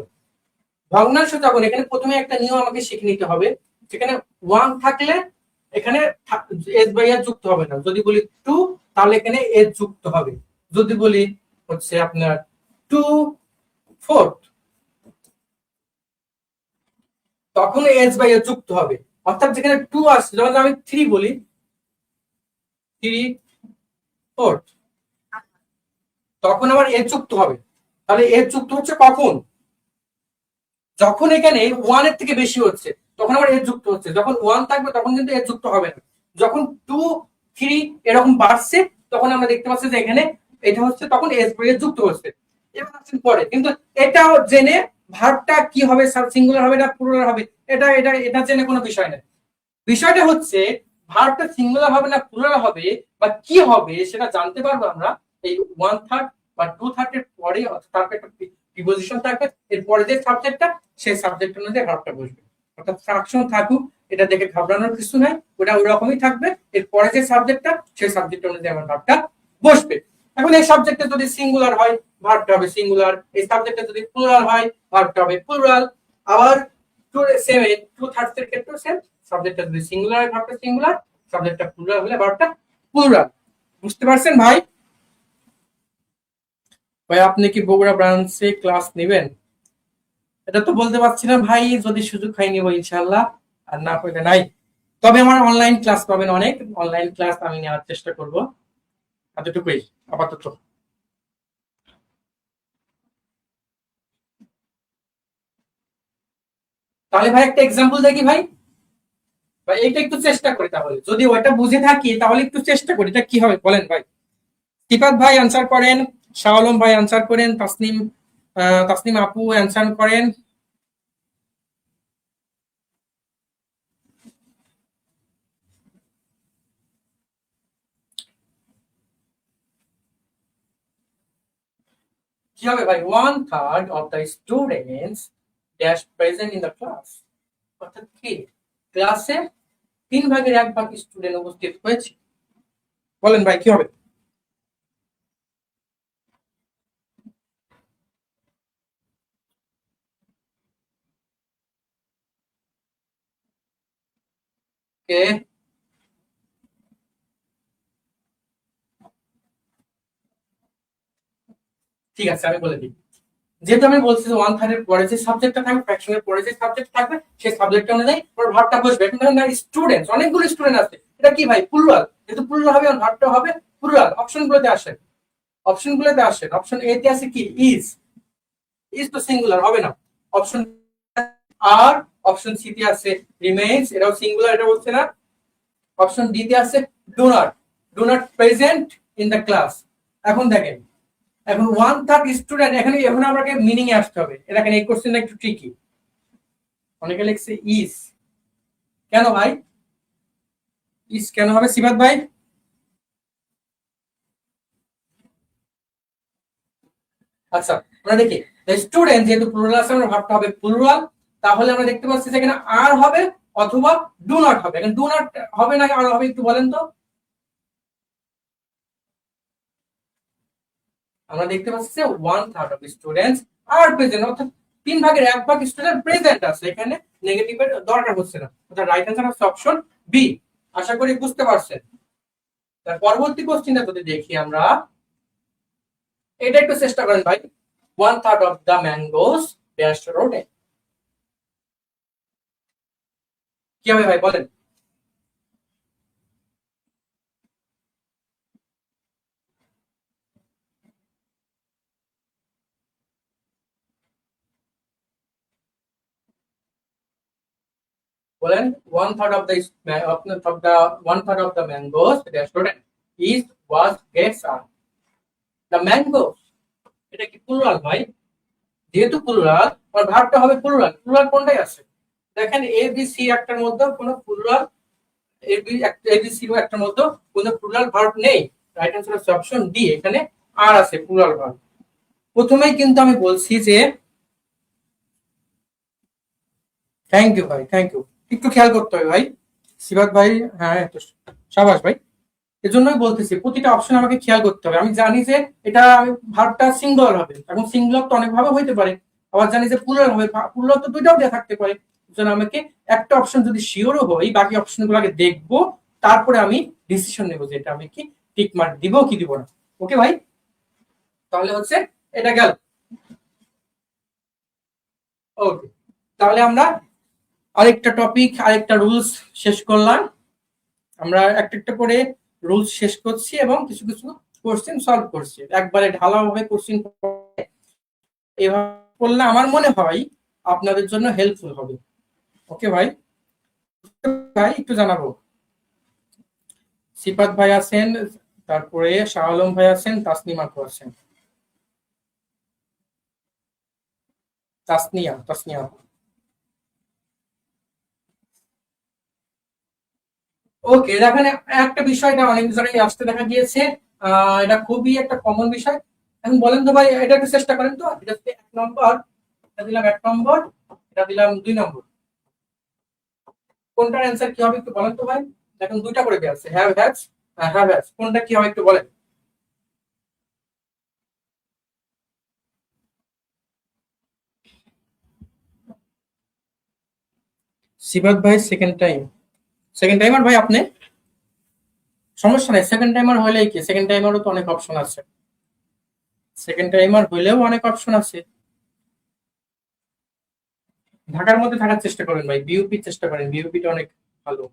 ভগ্নাংশ যখন, এখানে প্রথমে একটা নিয়ম আমাকে শিখে নিতে হবে, সেখানে 1 থাকলে এখানে এস বাই আর যুক্ত হবে না। যদি বলি 2 তাহলে এখানে এস যুক্ত হবে। যদি বলি হচ্ছে আপনার 2/4 তখন এস বাই আর যুক্ত হবে। অর্থাৎ যেখানে 2 আসছে, যখন আমি 3 বলি 3/4 তখন আমার এস যুক্ত হবে। তাহলে এস যুক্ত হচ্ছে কখন, যখন এখানে 1 এর থেকে বেশি হচ্ছে তখন আবার এর যুক্ত হচ্ছে। যখন 1 থাকবে তখন কিন্তু এর যুক্ত হবে না। যখন 2 3 এরকম বাড়ছে তখন আমরা দেখতে পাচ্ছি যে এখানে এটা হচ্ছে তখন এস এর যুক্ত হচ্ছে। এবার আসেন পরে, কিন্তু এটাও জেনে ভার্বটা কি হবে, সিঙ্গুলার হবে না প্লুরাল হবে, এটা এটা এটা জেনে কোনো বিষয় না। বিষয়টা হচ্ছে ভার্বটা সিঙ্গুলার হবে না প্লুরাল হবে বা কি হবে সেটা জানতে পারবো আমরা এই 1/3 বা 2/3 এর পরে, তারপর একটা প্রিপোজিশন থাকবে, এরপরে যে সাবজেক্টটা সেই সাবজেক্ট অনুযায়ী ভার্বটা বসবে। অর্থাৎ ফ্র্যাকশন থাকুক এটা দেখে ঘাবড়ানোর কিছু নাই, ওটা ওরকমই থাকবে। এরপরে যে সাবজেক্টটা সেই সাবজেক্ট অনুযায়ী আমার ভার্বটা বসবে। এখন এই সাবজেক্টে যদি সিঙ্গুলার হয় ভার্বটা হবে সিঙ্গুলার, এই সাবজেক্টে যদি প্লুরাল হয় ভার্বটা হবে প্লুরাল। আবার সেম 2/3 এর ক্ষেত্রে সেম, সাবজেক্টটা যদি সিঙ্গুলার হয় ভার্বটা সিঙ্গুলার, সাবজেক্টটা প্লুরাল হলে ভার্বটা প্লুরাল। বুঝতে পারছেন ভাই? ভাই আপনি কি বগুড়া ব্রাঞ্চে ক্লাস নেবেন? এটা তো বলতে পারছি না ভাই, যদি সুযোগ হয় নিব ইনশাআল্লাহ, আর না হলে নাই। তবে আমার অনলাইন ক্লাস পাবেন অনেক, অনলাইন ক্লাস আমি নেওয়ার চেষ্টা করব। এতটুকুই আপাতত। তাহলে ভাই একটা এক্সাম্পল দেখি ভাই, বা এইটা একটু চেষ্টা করি, তাহলে যদি ওইটা বুঝে থাকি তাহলে একটু চেষ্টা করি, এটা কি হবে বলেন ভাই। সিফাত ভাই আনসার করেন, শাহ আলম ভাই আনসার করেন, তাসনিম তাসনিম আপু আনসার করেন। কি হবে ভাই, 1/3 of the students dash present in the class. অর্থাৎ কি ক্লাসে 3/1 স্টুডেন্ট উপস্থিত হয়েছে। বলেন ভাই কি হবে। কে, ঠিক আছে আমি বলে দিই। যেহেতু আমি বলছি যে 1/3 এর পরে যে সাবজেক্টটা থাকবে, ফ্র্যাকশনের পরে যে সাবজেক্ট থাকবে সেই সাবজেক্ট অনুযায়ী ওর ভার্বটা বসবে। এখন ধরেন স্টুডেন্টস, অনেকগুলো স্টুডেন্ট আছে, এটা কি ভাই প্লুরাল, যেহেতু প্লুরাল হবে ওর ভার্বটা হবে প্লুরাল। অপশনগুলোতে আসেন, অপশনগুলোতে আসেন। অপশন এ তে আছে কি ইজ, ইজ তো সিঙ্গুলার হবে না। অপশন আর অপশন সি তে আছে রিমেইনস, এটাও সিঙ্গুলার, এটা বলছে না। অপশন ডি তে আছে do not, do not present in the class. এখন দেখেন, এখন 1/3 স্টুডেন্ট, এখানে এখন আমাকে মিনিং এ আসতে হবে। দেখেন এই কোশ্চেনটা একটু ট্রিকি। অনেকে লিখছে ইজ, কেন ভাই ইজ কেন হবে সিবাত ভাই? আচ্ছা আমরা দেখি, স্টুডেন্ট যেহেতু প্লুরাল আছে আমরা ভাবতে হবে প্লুরাল। তাহলে আমরা দেখতে পাচ্ছি সেখানে আর হবে অথবা ডু নট হবে। এখানে ডু নট হবে না আর হবে একটু বলেন তো। আমরা দেখতে পাচ্ছি যে 1/3 অফ স্টুডেন্টস আর প্রেজেন্ট, অর্থাৎ 3/1 স্টুডেন্ট প্রেজেন্ট আছে, এখানে নেগেটিভের দরকার হচ্ছে না। অর্থাৎ রাইট অ্যান্সার হচ্ছে অপশন বি। আশা করি বুঝতে পারছেন। তার পরবর্তী কোশ্চেনটা যদি দেখি আমরা, এটা একটু চেষ্টা করেন ভাই। 1/3 অফ দ্য ম্যাঙ্গোস ড্যাশ রোডে, কি হবে ভাই বলেন। বলেন 1/3 of the 1/3 of the mangoes dash রোডে ইজ ওয়াজ গেটস আর দ্য ম্যাঙ্গো। এটা কি প্লুরাল ভাই? যেহেতু প্লুরাল আর ভার্বটা হবে প্লুরাল। প্লুরাল কোনটাই আছে দেখেন, এ বি সি একটার মধ্যে কোনো প্লুরাল, এ বি সি একটার মধ্যে কোনো প্লুরাল ভার্ব নেই। রাইট অ্যান্সার হচ্ছে অপশন ডি, এখানে আর আছে প্লুরাল ভার্ব। প্রথমেই কিন্তু আমি বলছি যে থ্যাংক ইউ ভাই, থ্যাংক ইউ। একটু খেয়াল করতে হবে ভাই, সিবাত ভাই। হ্যাঁ, তো সাবাস ভাই। এজন্যই বলতেছি প্রতিটা অপশন আমাকে খেয়াল করতে হবে। আমি জানি যে এটা ভার্বটা সিঙ্গুলার হবে, এখন সিঙ্গুলার তো অনেক ভাবে হইতে পারে, আবার জানি যে প্লুরাল হবে, প্লুরাল তো দুইটাও দেওয়া থাকতে পারে। এজন্য আমাকে একটা অপশন যদি শিওরও হই, বাকি অপশন গুলো আগে দেখবো, তারপরে আমি ডিসিশন নেবো যে এটা আমি কি টিক মার্ক দিব কি দিব না। ওকে ভাই, তাহলে হচ্ছে এটা গেল। ওকে, তাহলে আমরা আরেকটা টপিক, আরেকটা রুলস শেষ করলাম। আমরা একটা একটা করে রুলস শেষ করছি এবং কিছু কিছু কোশ্চেন সলভ করছি, একবারে ঢালাওভাবে কোশ্চেন এভাবে করলে আমার মনে হয় আপনাদের জন্য হেল্পফুল হবে। ওকে ভাই, ভাই একটু জানাবো। সিফাত ভাই আছেন, তারপরে শাহ আলম ভাই আছেন, তাসনিমা আপু আছেন। তাসনিয়া, তাসনিয়া আপু। ওকে, দেখেন একটা বিষয়টা অনেক জায়গায় আসতে দেখা গিয়েছে, এটা খুবই একটা কমন বিষয়। এখন বলেন তো ভাই, এটা একটু চেষ্টা করেন তো। এটা হচ্ছে 1 নম্বর, এটা দিলাম 1 নম্বর, এটা দিলাম 2 নম্বর। কোনটার অ্যান্সার কি হবে একটু বলেন তো ভাই। দেখুন দুইটা করে দেওয়া আছে, হ্যাভ হ্যাজ, হ্যাভ হ্যাজ, কোনটা কি হবে একটু বলেন। সিবাত ভাই সেকেন্ড টাইম, সেকেন্ড টাইমার ভাই আপনি? সমস্যা নাই, সেকেন্ড টাইমার হলেই কি, সেকেন্ড টাইমারও তো অনেক অপশন আছে। সেকেন্ড টাইমার হইলেও অনেক অপশন আছে। ঢাকার মধ্যে থাকার চেষ্টা করেন ভাই, বিউপি চেষ্টা করেন, বিউপিটা অনেক ভালো।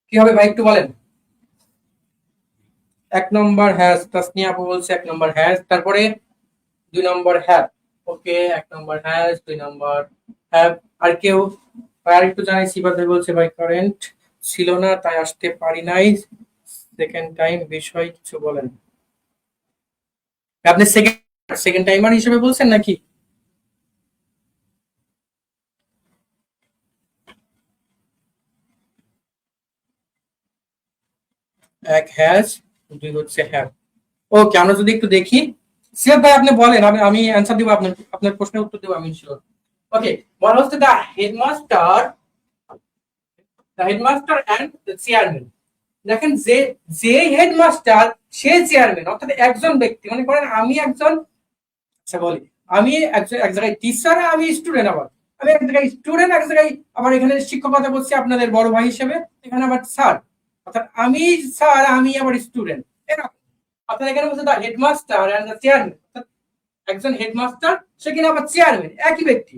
কি হবে ভাই একটু বলেন। 1 নম্বর হ্যাজ, তাসনিয়া আপু বলছে 1 নম্বর হ্যাজ, তারপরে 2 নম্বর হ্যাভ। ওকে, 1 নম্বর হ্যাজ, 2 নম্বর হ্যাভ। আর কেউ? আর একটু জানাই, সিবাত ভাই বলছে ভাই কারেন্ট ছিল না তাই আসতে পারি নাই, সেকেন্ড টাইম বিষয় কিছু বলেন। আপনি সেকেন্ড সেকেন্ড টাইমার হিসেবে বলছেন নাকি? এক হ্যাজ, দুই হচ্ছে হ্যাভ। ওকে, আমরা যদি একটু দেখি। সিয়াদ ভাই আপনি বলেন, আমি আমি অ্যান্সার দিব, আপনার আপনার প্রশ্নের উত্তর দেবো আমি শিওর। ওকে, বলা হচ্ছে the headmaster and the chairman. দেখেন যে, যে হেডমাস্টার সে চেয়ারম্যান, অর্থাৎ একজন ব্যক্তি। মনে করেন আমি একজন, আচ্ছা বলি, আমি একজন এক জায়গায় টিচার, আমি স্টুডেন্ট। আবার আমি এক জায়গায় স্টুডেন্ট, এক জায়গায় আবার এখানে শিক্ষকতা করছি আপনাদের বড় ভাই হিসেবে, এখানে আবার স্যার। অর্থাৎ আমি স্যার, আমি আবার স্টুডেন্ট, এরকম। অর্থাৎ এখানে বলছে the headmaster and the chairman, অর্থাৎ একজন হেডমাস্টার, সে কিনা আবার চেয়ারম্যান, একই ব্যক্তি।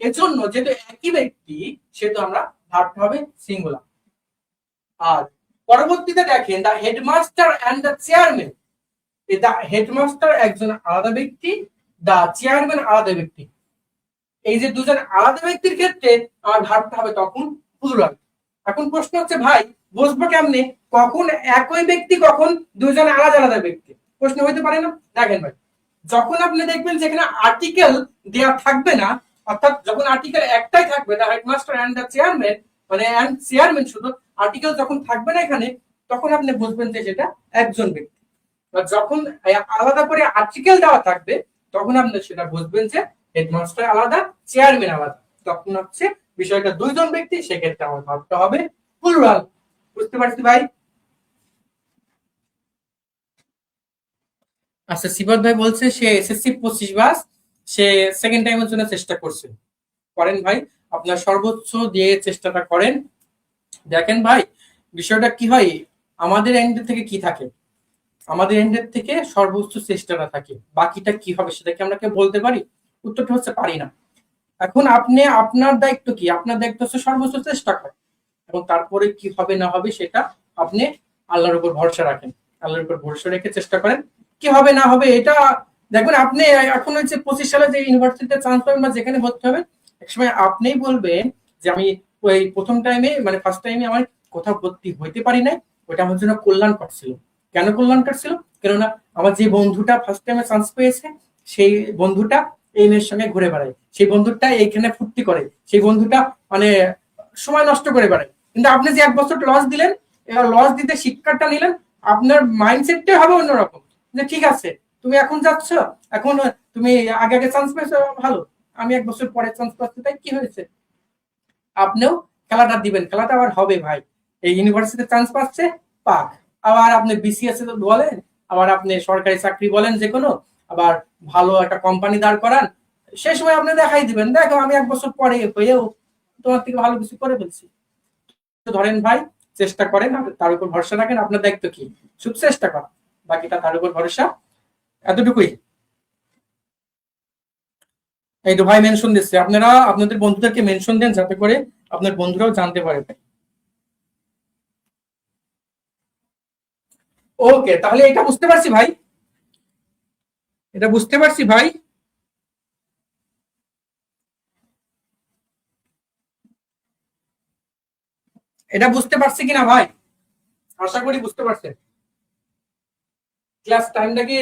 এজন্য যেহেতু একই ব্যক্তি, সেহেতু আমরা ভাবতে হবে সিঙ্গুলার। আর পরবর্তীতে দেখেন the headmaster and the chairman, the headmaster একজন আলাদা ব্যক্তি, দ্য চেয়ারম্যান আলাদা ব্যক্তি। এই যে দুজন আলাদা ব্যক্তির ক্ষেত্রে আমার ভাবতে হবে তখন প্লুরাল। এখন প্রশ্ন হচ্ছে ভাই, বুঝবো কেমনে কখন একই ব্যক্তি, কখন দুজন আলাদা আলাদা ব্যক্তি? প্রশ্ন হইতে পারে না। দেখেন ভাই, যখন আপনি দেখবেন যেখানে আর্টিকেল দেয়া থাকবে না, অর্থাৎ যখন আর্টিকেল একটাই থাকবে, the headmaster and the chairman, মানে অ্যান্ড চেয়ারম্যান শুধু, আর্টিকেল যখন থাকবে না এখানে, তখন আপনি বুঝবেন যে সেটা একজন ব্যক্তি। আর যখন আলাদা করে আর্টিকেল দেওয়া থাকবে, তখন আপনি সেটা বুঝবেন যে হেডমাস্টার আলাদা, চেয়ারম্যান আলাদা। তখন হচ্ছে বিষয়টা দুইজন ব্যক্তি, সেক্ষেত্রে আমার ভাবতে হবে প্লুরাল। বুঝতে পারছি ভাই? আচ্ছা, সিবাত ভাই বলছে সে এসএসসি 25 ব্যাচ, সে সেকেন্ড টাইমের জন্য চেষ্টা করছে। করেন ভাই, আপনার সর্বোচ্চ দিয়ে চেষ্টাটা করেন। দেখেন ভাই, বিষয়টা কি হয়, আমাদের এন্ড থেকে কি থাকে, আমাদের এন্ডের থেকে সর্বোচ্চ চেষ্টাটা থাকে, বাকিটা কি হবে সেটা কি আমরা কেউ বলতে পারি? উত্তরটা হচ্ছে পারি না। এখন আপনি, আপনার দায়িত্ব কি, আপনার দায়িত্ব হচ্ছে সর্বোচ্চ চেষ্টা করা, এবং তারপরে কি হবে না হবে সেটা আপনি আল্লাহর উপর ভরসা রাখেন। আল্লাহর উপর ভরসা রেখে চেষ্টা করেন, কি হবে না হবে এটা দেখবেন। আপনি এখন হচ্ছে 25 সালে যে ইউনিভার্সিটিতে চান্স পাবেন বা যেখানে ভর্তি হবেন, একসময় আপনিই বলবেন যে আমি ওই প্রথম টাইমে, মানে ফার্স্ট টাইমে আমার কোথাও ভর্তি হইতে পারি নাই, ওটা আমার জন্য কল্যাণকর ছিল। কেন কল্যাণকর ছিল? কেননা আমার যে বন্ধুটা ফার্স্ট টাইমে চান্স পেয়েছে, সেই বন্ধুটা এই মেয়ের সঙ্গে ঘুরে বেড়ায়, সেই বন্ধুটা এইখানে ফুর্তি করে, সেই বন্ধুটা মানে সময় নষ্ট করে বেড়ায়, কিন্তু আপনি যে 1 বছর লস দিলেন, এবার লস দিতে শিক্ষাটা নিলেন, আপনার মাইন্ডসেটটাই হবে অন্যরকম, যে ঠিক আছে তুমি এখন যাচ্ছ, এখন তুমি আগে আগে চান্স পেয়েছো, ভালো, আমি 1 বছর পরে চান্স পাচ্ছি, তাই কি হয়েছে, আপনিও খেলাটা দিবেন, খেলাটা আবার হবে ভাই। এই ইউনিভার্সিটিতে চান্স পাচ্ছে, পাক। আবার আপনি বিসিএস বলেন, আবার আপনি সরকারি চাকরি বলেন যে কোনো, আবার ভালো একটা কোম্পানি দাঁড় করান, সে সময় আপনি দেখাই দিবেন, দেখো আমি 1 বছর পরে হয়েও তোমার থেকে ভালো কিছু করে ফেলছি। ধরেন ভাই, চেষ্টা করেন, তার উপর ভরসা রাখেন, আপনার দায়িত্ব কি, শুধু চেষ্টা করা, বাকিটা তার উপর ভরসা, এতটুকুই। এই তো ভাই মেনশন দিচ্ছে, আপনারা আপনাদের বন্ধুদেরকে মেনশন দেন যাতে করে আপনার বন্ধুরাও জানতে পারে ভাই। ওকে, তাহলে এটা বুঝতে পারছি ভাই, এটা বুঝতে পারছি ভাই। এটা বুঝতে পারছি কিনা ভাই, আশা করি বুঝতে পারছেন। ক্লাস টাইমটা কি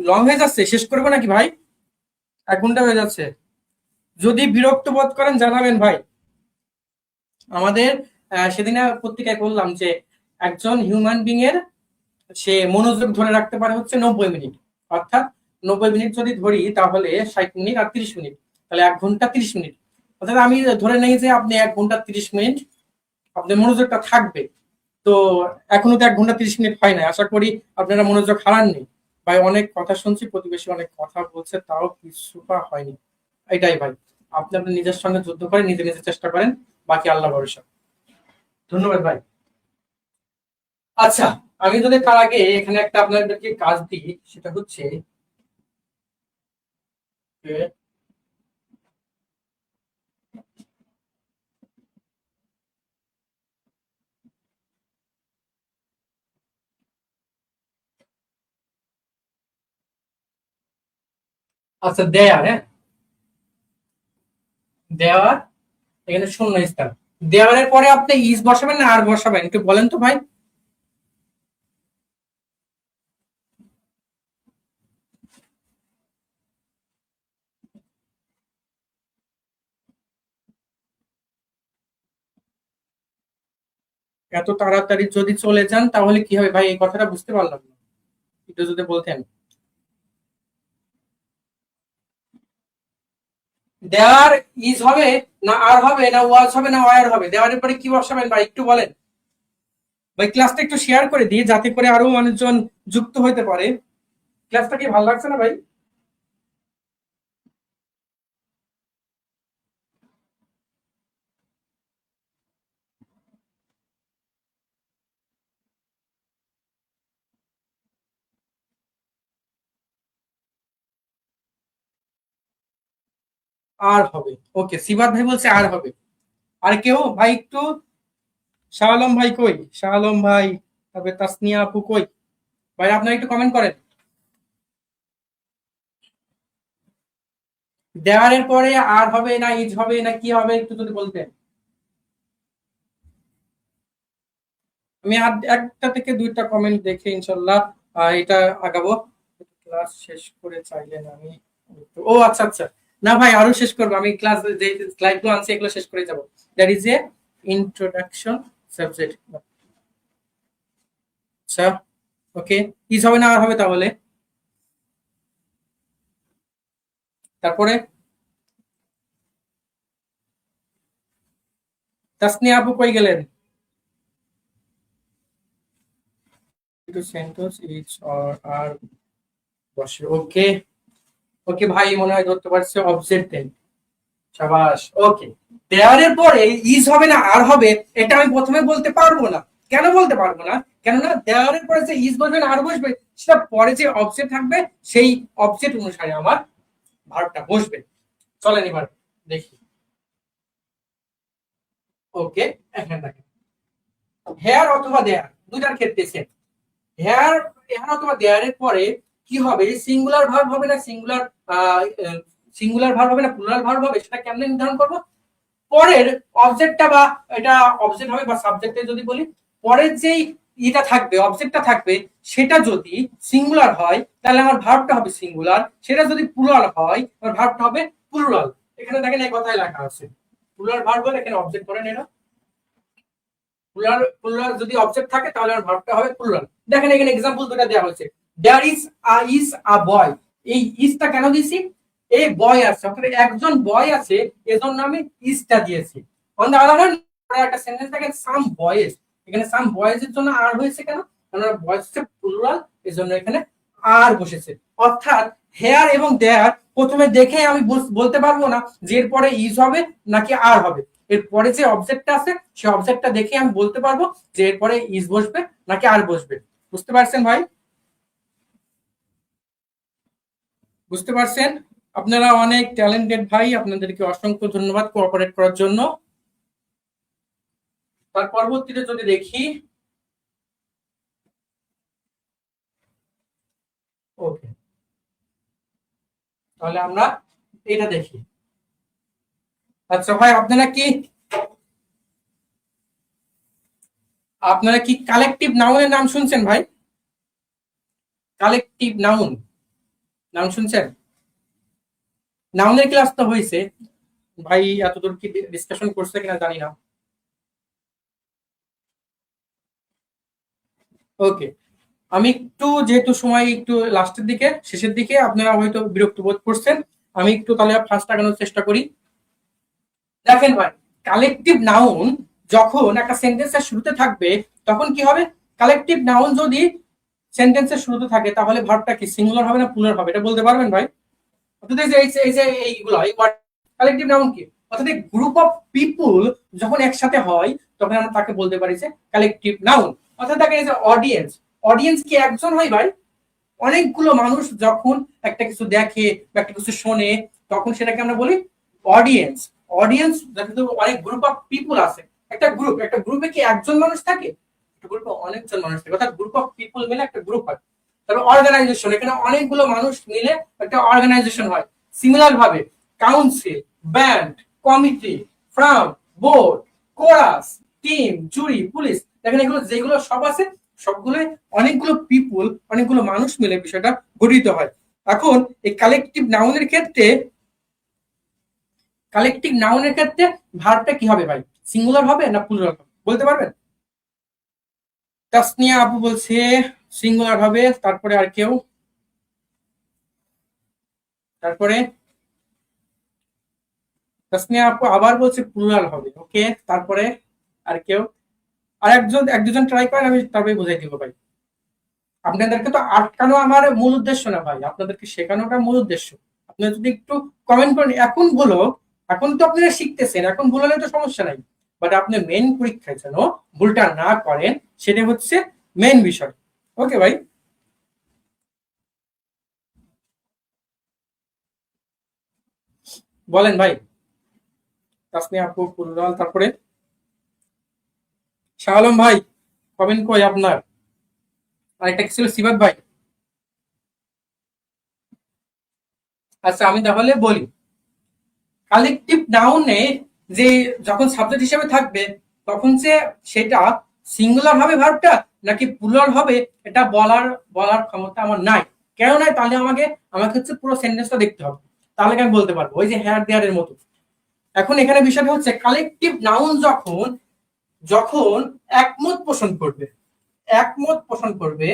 লং হয়ে যাচ্ছে, শেষ করবো নাকি ভাই? 1 ঘন্টা হয়ে যাচ্ছে, যদি বিরক্ত বোধ করেন জানাবেন ভাই। আমাদের সেদিন পত্রিকায় বললাম যে একজন হিউম্যান বিং এর সে মনোযোগ ধরে রাখতে পারে হচ্ছে 90 মিনিট, অর্থাৎ 90 মিনিট যদি ধরি তাহলে 60 মিনিট আর 30 মিনিট, তাহলে 1 ঘন্টা 30 মিনিট। অর্থাৎ আমি ধরে নেই যে আপনি 1 ঘন্টা 30 মিনিট আপনার মনোযোগটা থাকবে। তো এখনো তো 1 ঘন্টা 30 মিনিট হয় না, আশা করি আপনারা মনোযোগ হারাননি। ভাই অনেক কথা শুনছি, প্রতিবেশী অনেক কথা বলছে, তাও কিছুটা হয়নি। এটাই ভাই, আপনি আপনার নিজের সঙ্গে যুদ্ধ করেন, নিজে নিজে চেষ্টা করেন, বাকি আল্লাহ ভরসা। ধন্যবাদ ভাই। আচ্ছা, আমি যদি তার আগে এখানে একটা আপনাদেরকে কাজ দিই, সেটা হচ্ছে যে, আচ্ছা দেয়ার, হ্যাঁ, দেওয়ার, এখানে শূন্য স্থান, দেওয়ারের পরে আপনি ইজ বসাবেন না আর বসাবেন, একটু বলেন তো ভাই। এত তাড়াতাড়ি যদি চলে যান তাহলে কি হবে ভাই, এই কথাটা বুঝতে পারলাম না, একটু যদি বলতেন। দেওয়ার ইজ হবে না আর হবে না ওয়াজ হবে না ওয়ার হবে, দেওয়ারের পরে কি বসাবেন ভাই একটু বলেন। ভাই ক্লাসটা একটু শেয়ার করে দিই যাতে করে আরো মানুষজন যুক্ত হতে পারে। ক্লাসটা কি ভালো লাগছে না ভাই? আর হবে, ওকে, সিবাত ভাই বলছে আর হবে। আর কেউ ভাই একটু, শাহ আলম ভাই কই, শাহ আলম ভাই, তারপরে তাসনিয়া আপু কই, ভাই আপনারা একটু কমেন্ট করেন। দেওয়ারের পরে আর হবে না ইজ হবে না কি হবে একটু যদি বলতেন। আমি আর একটা থেকে দুইটা কমেন্ট দেখে ইনশাল্লাহ এটা আগাবো। ক্লাস শেষ করে চাইলেন আমি, ও আচ্ছা আচ্ছা, না ভাই আরো শেষ করবো, আমি ক্লাস যে স্লাইডগুলো আনছি এগুলো শেষ করে যাবো। That is a introduction subject. আচ্ছা, ওকে, ইজ হবে না আর হবে তাহলে, তারপরে তাসনিয়া আপু কই গেলেন? সেন্টেন্স ইজ অর আর বসে, ওকে। ওকে ভাই মনে হয় ধরতে পারছে, অবজেক্ট দেন, সাবাস, ওকে। দেয়ারের পরে ইজ হবে না আর হবে, এটা আমি প্রথমে বলতে পারবো না। কেন বলতে পারবো না? কেননা দেয়ারের পরে যে ইজ বসবে না আর বসবে, সেটা পরে যে অবজেক্ট থাকবে সেই অবজেক্ট অনুসারে আমার ভার্বটা বসবে। চলেন এবার দেখি। ওকে, এখানে দেখেন, হেয়ার অথবা দেয়ার দুইটার ক্ষেত্রে সেম। হেয়ার, হেয়ার অথবা দেয়ারের পরে কি হবে, সিঙ্গুলার ভার্ব হবে না সিঙ্গুলার, সিঙ্গুলার ভার্ব হবে না প্লুরাল ভার্ব হবে, সেটা কেমনে নির্ধারণ করবো? পরের অবজেক্টটা, বা এটা অবজেক্ট হবে বা সাবজেক্টে যদি বলি, পরের যেই এটা থাকবে অবজেক্টটা থাকবে, সেটা যদি সিঙ্গুলার হয় তাহলে আমার ভার্বটা হবে সিঙ্গুলার, সেটা যদি প্লুরাল হয় আমার ভার্বটা হবে প্লুরাল। এখানে দেখেন এই কথাই লেখা আছে, প্লুরাল ভার্ব বলে এখানে অবজেক্ট করেন এরা। প্লুরাল প্লুরাল যদি অবজেক্ট থাকে তাহলে আমার ভার্বটা হবে প্লুরাল। দেখেন এখানে এক্সাম্পল দুটো দেওয়া হয়েছে, দেয়ার ইজ আ বয়। এই ইজটা কেন দিছি, এই বয় আছে অর্থাৎ একজন বয় আছে এজন্য আমি ইজটা দিয়েছি। অন দ্য আদার হ্যান্ড একটা সেন্টেন্স দেখেন সাম বয়েজ, এখানে সাম বয়েজ এর জন্য আর হয়েছে কেন, কারণ বয়েজ হচ্ছে প্লুরাল এজন্য এখানে আর বসেছে। অর্থাৎ হেয়ার এবং দেয়ার প্রথমে দেখে আমি বলতে পারবো না যে এরপরে ইজ হবে নাকি আর হবে, এরপরে যে অবজেক্টটা আছে সেই অবজেক্টটা দেখে আমি বলতে পারবো যে এরপরে ইজ বসবে নাকি আর বসবে। বুঝতে পারছেন ভাই? বুঝতে পারছেন? আপনারা অনেক ট্যালেন্টেড ভাই, আপনাদেরকে অসংখ্য ধন্যবাদ কোঅপারেট করার জন্য। তার পরবর্তীতে যদি দেখি, ওকে, তাহলে আমরা এটা দেখি। আচ্ছা ভাই, আপনারা কি কালেকটিভ নাউনের নাম শুনছেন ভাই? কালেকটিভ নাউন নাম শুনছেন? নাউনের ক্লাস তো হয়েছে ভাই, এতদূর কি ডিসকাশন করছে কিনা জানি না। ওকে, আমি একটু যেহেতু সময় একটু লাস্টের দিকে শেষের দিকে আপনারা হয়তো বিরক্ত বোধ করছেন, আমি একটু তাহলে ফার্স্ট আগানোর চেষ্টা করি। দেখেন ভাই, কালেকটিভ নাউন যখন একটা সেন্টেন্সের শুরুতে থাকবে তখন কি হবে, কালেকটিভ নাউন যদি সেন্টেন্সের শুরুতে থাকে তাহলে ভার্বটা কি সিঙ্গুলার হবে না প্লুরাল হবে, এটা বলতে পারবেন ভাই? অর্থাৎ এই যে এইগুলো কালেকটিভ নাউন কি, অর্থাৎ গ্রুপ অফ পিপুল যখন একসাথে হয় তখন আমরা তাকে বলতে পারি যে কালেকটিভ নাউন। অর্থাৎ দেখেন এই যে অডিয়েন্স, অডিয়েন্স কি একজন হয় ভাই? অনেকগুলো মানুষ যখন একটা কিছু দেখে বা একটা কিছু শোনে তখন সেটাকে আমরা বলি অডিয়েন্স। অডিয়েন্স কিন্তু অনেক গ্রুপ অফ পিপুল আছে, একটা গ্রুপে কি একজন মানুষ থাকে, একটা গ্রুপে অনেকজন মানুষ থাকে, অর্থাৎ গ্রুপ অফ পিপুল মিলে একটা গ্রুপ হয়। তবে অর্গানাইজেশন, এখানে অনেকগুলো মানুষ মিলে একটা অর্গানাইজেশন হয়। সিমিলার ভাবে council, band, committee, firm, board, chorus, team, jury, police, দেখেন এগুলো যেগুলো সব আছে সবগুলো অনেকগুলো পিপুল, অনেকগুলো মানুষ মিলে বিষয়টা গঠিত হয়। এখন এই কালেকটিভ নাউনের ক্ষেত্রে ভার্বটা কি হবে ভাই, সিঙ্গুলার হবে না প্লুরাল হবে বলতে পারবেন? তাসনিয়া আপু বলছে সিঙ্গুলার হবে, তারপরে আর কেউ? তারপরে তাসনিয়া আপু আবার বলছে প্লুরাল হবে, ওকে, তারপরে আর কেউ? আর এক দুজন ট্রাই করেন, আমি তারপরে বুঝাই দিব ভাই। আপনাদেরকে তো আটকানো আমার মূল উদ্দেশ্য না ভাই, আপনাদেরকে শেখানোটা মূল উদ্দেশ্য। আপনারা যদি একটু কমেন্ট করেন এখন বলো, এখন তো আপনারা শিখতেছেন, এখন ভুল হলে তো সমস্যা নাই, বাট আপনি মেন পরীক্ষায় যেন ভুলটা না করেন সেটা হচ্ছে মেন বিষয়। ওকে ভাই, বলেন ভাই। তাসনিয়া আপু ফুললাল, তারপরে শাহ আলম ভাই কমেন্ট কই আপনার? আরেকটা কি ছিল, সিবাত ভাই? আচ্ছা আমি তাহলে বলি, কালেকটিভ নাউনে যে যখন সাবজেক্ট হিসেবে থাকবে তখন যে সেটা সিঙ্গুলার হবে ভার্বটা নাকি প্লুরাল হবে এটা বলার বলার ক্ষমতা আমার নাই। কেন নাই? তাহলে আমাকে আমাকে হচ্ছে পুরো সেন্টেন্সটা দেখতে হবে, তাহলে আমি বলতে পারবো, ওই যে হেয়ার দেয়ার এর মতো। এখন এখানে বিষয়টা হচ্ছে কালেকটিভ নাউন যখন যখন একমত পোষণ করবে, একমত পোষণ করবে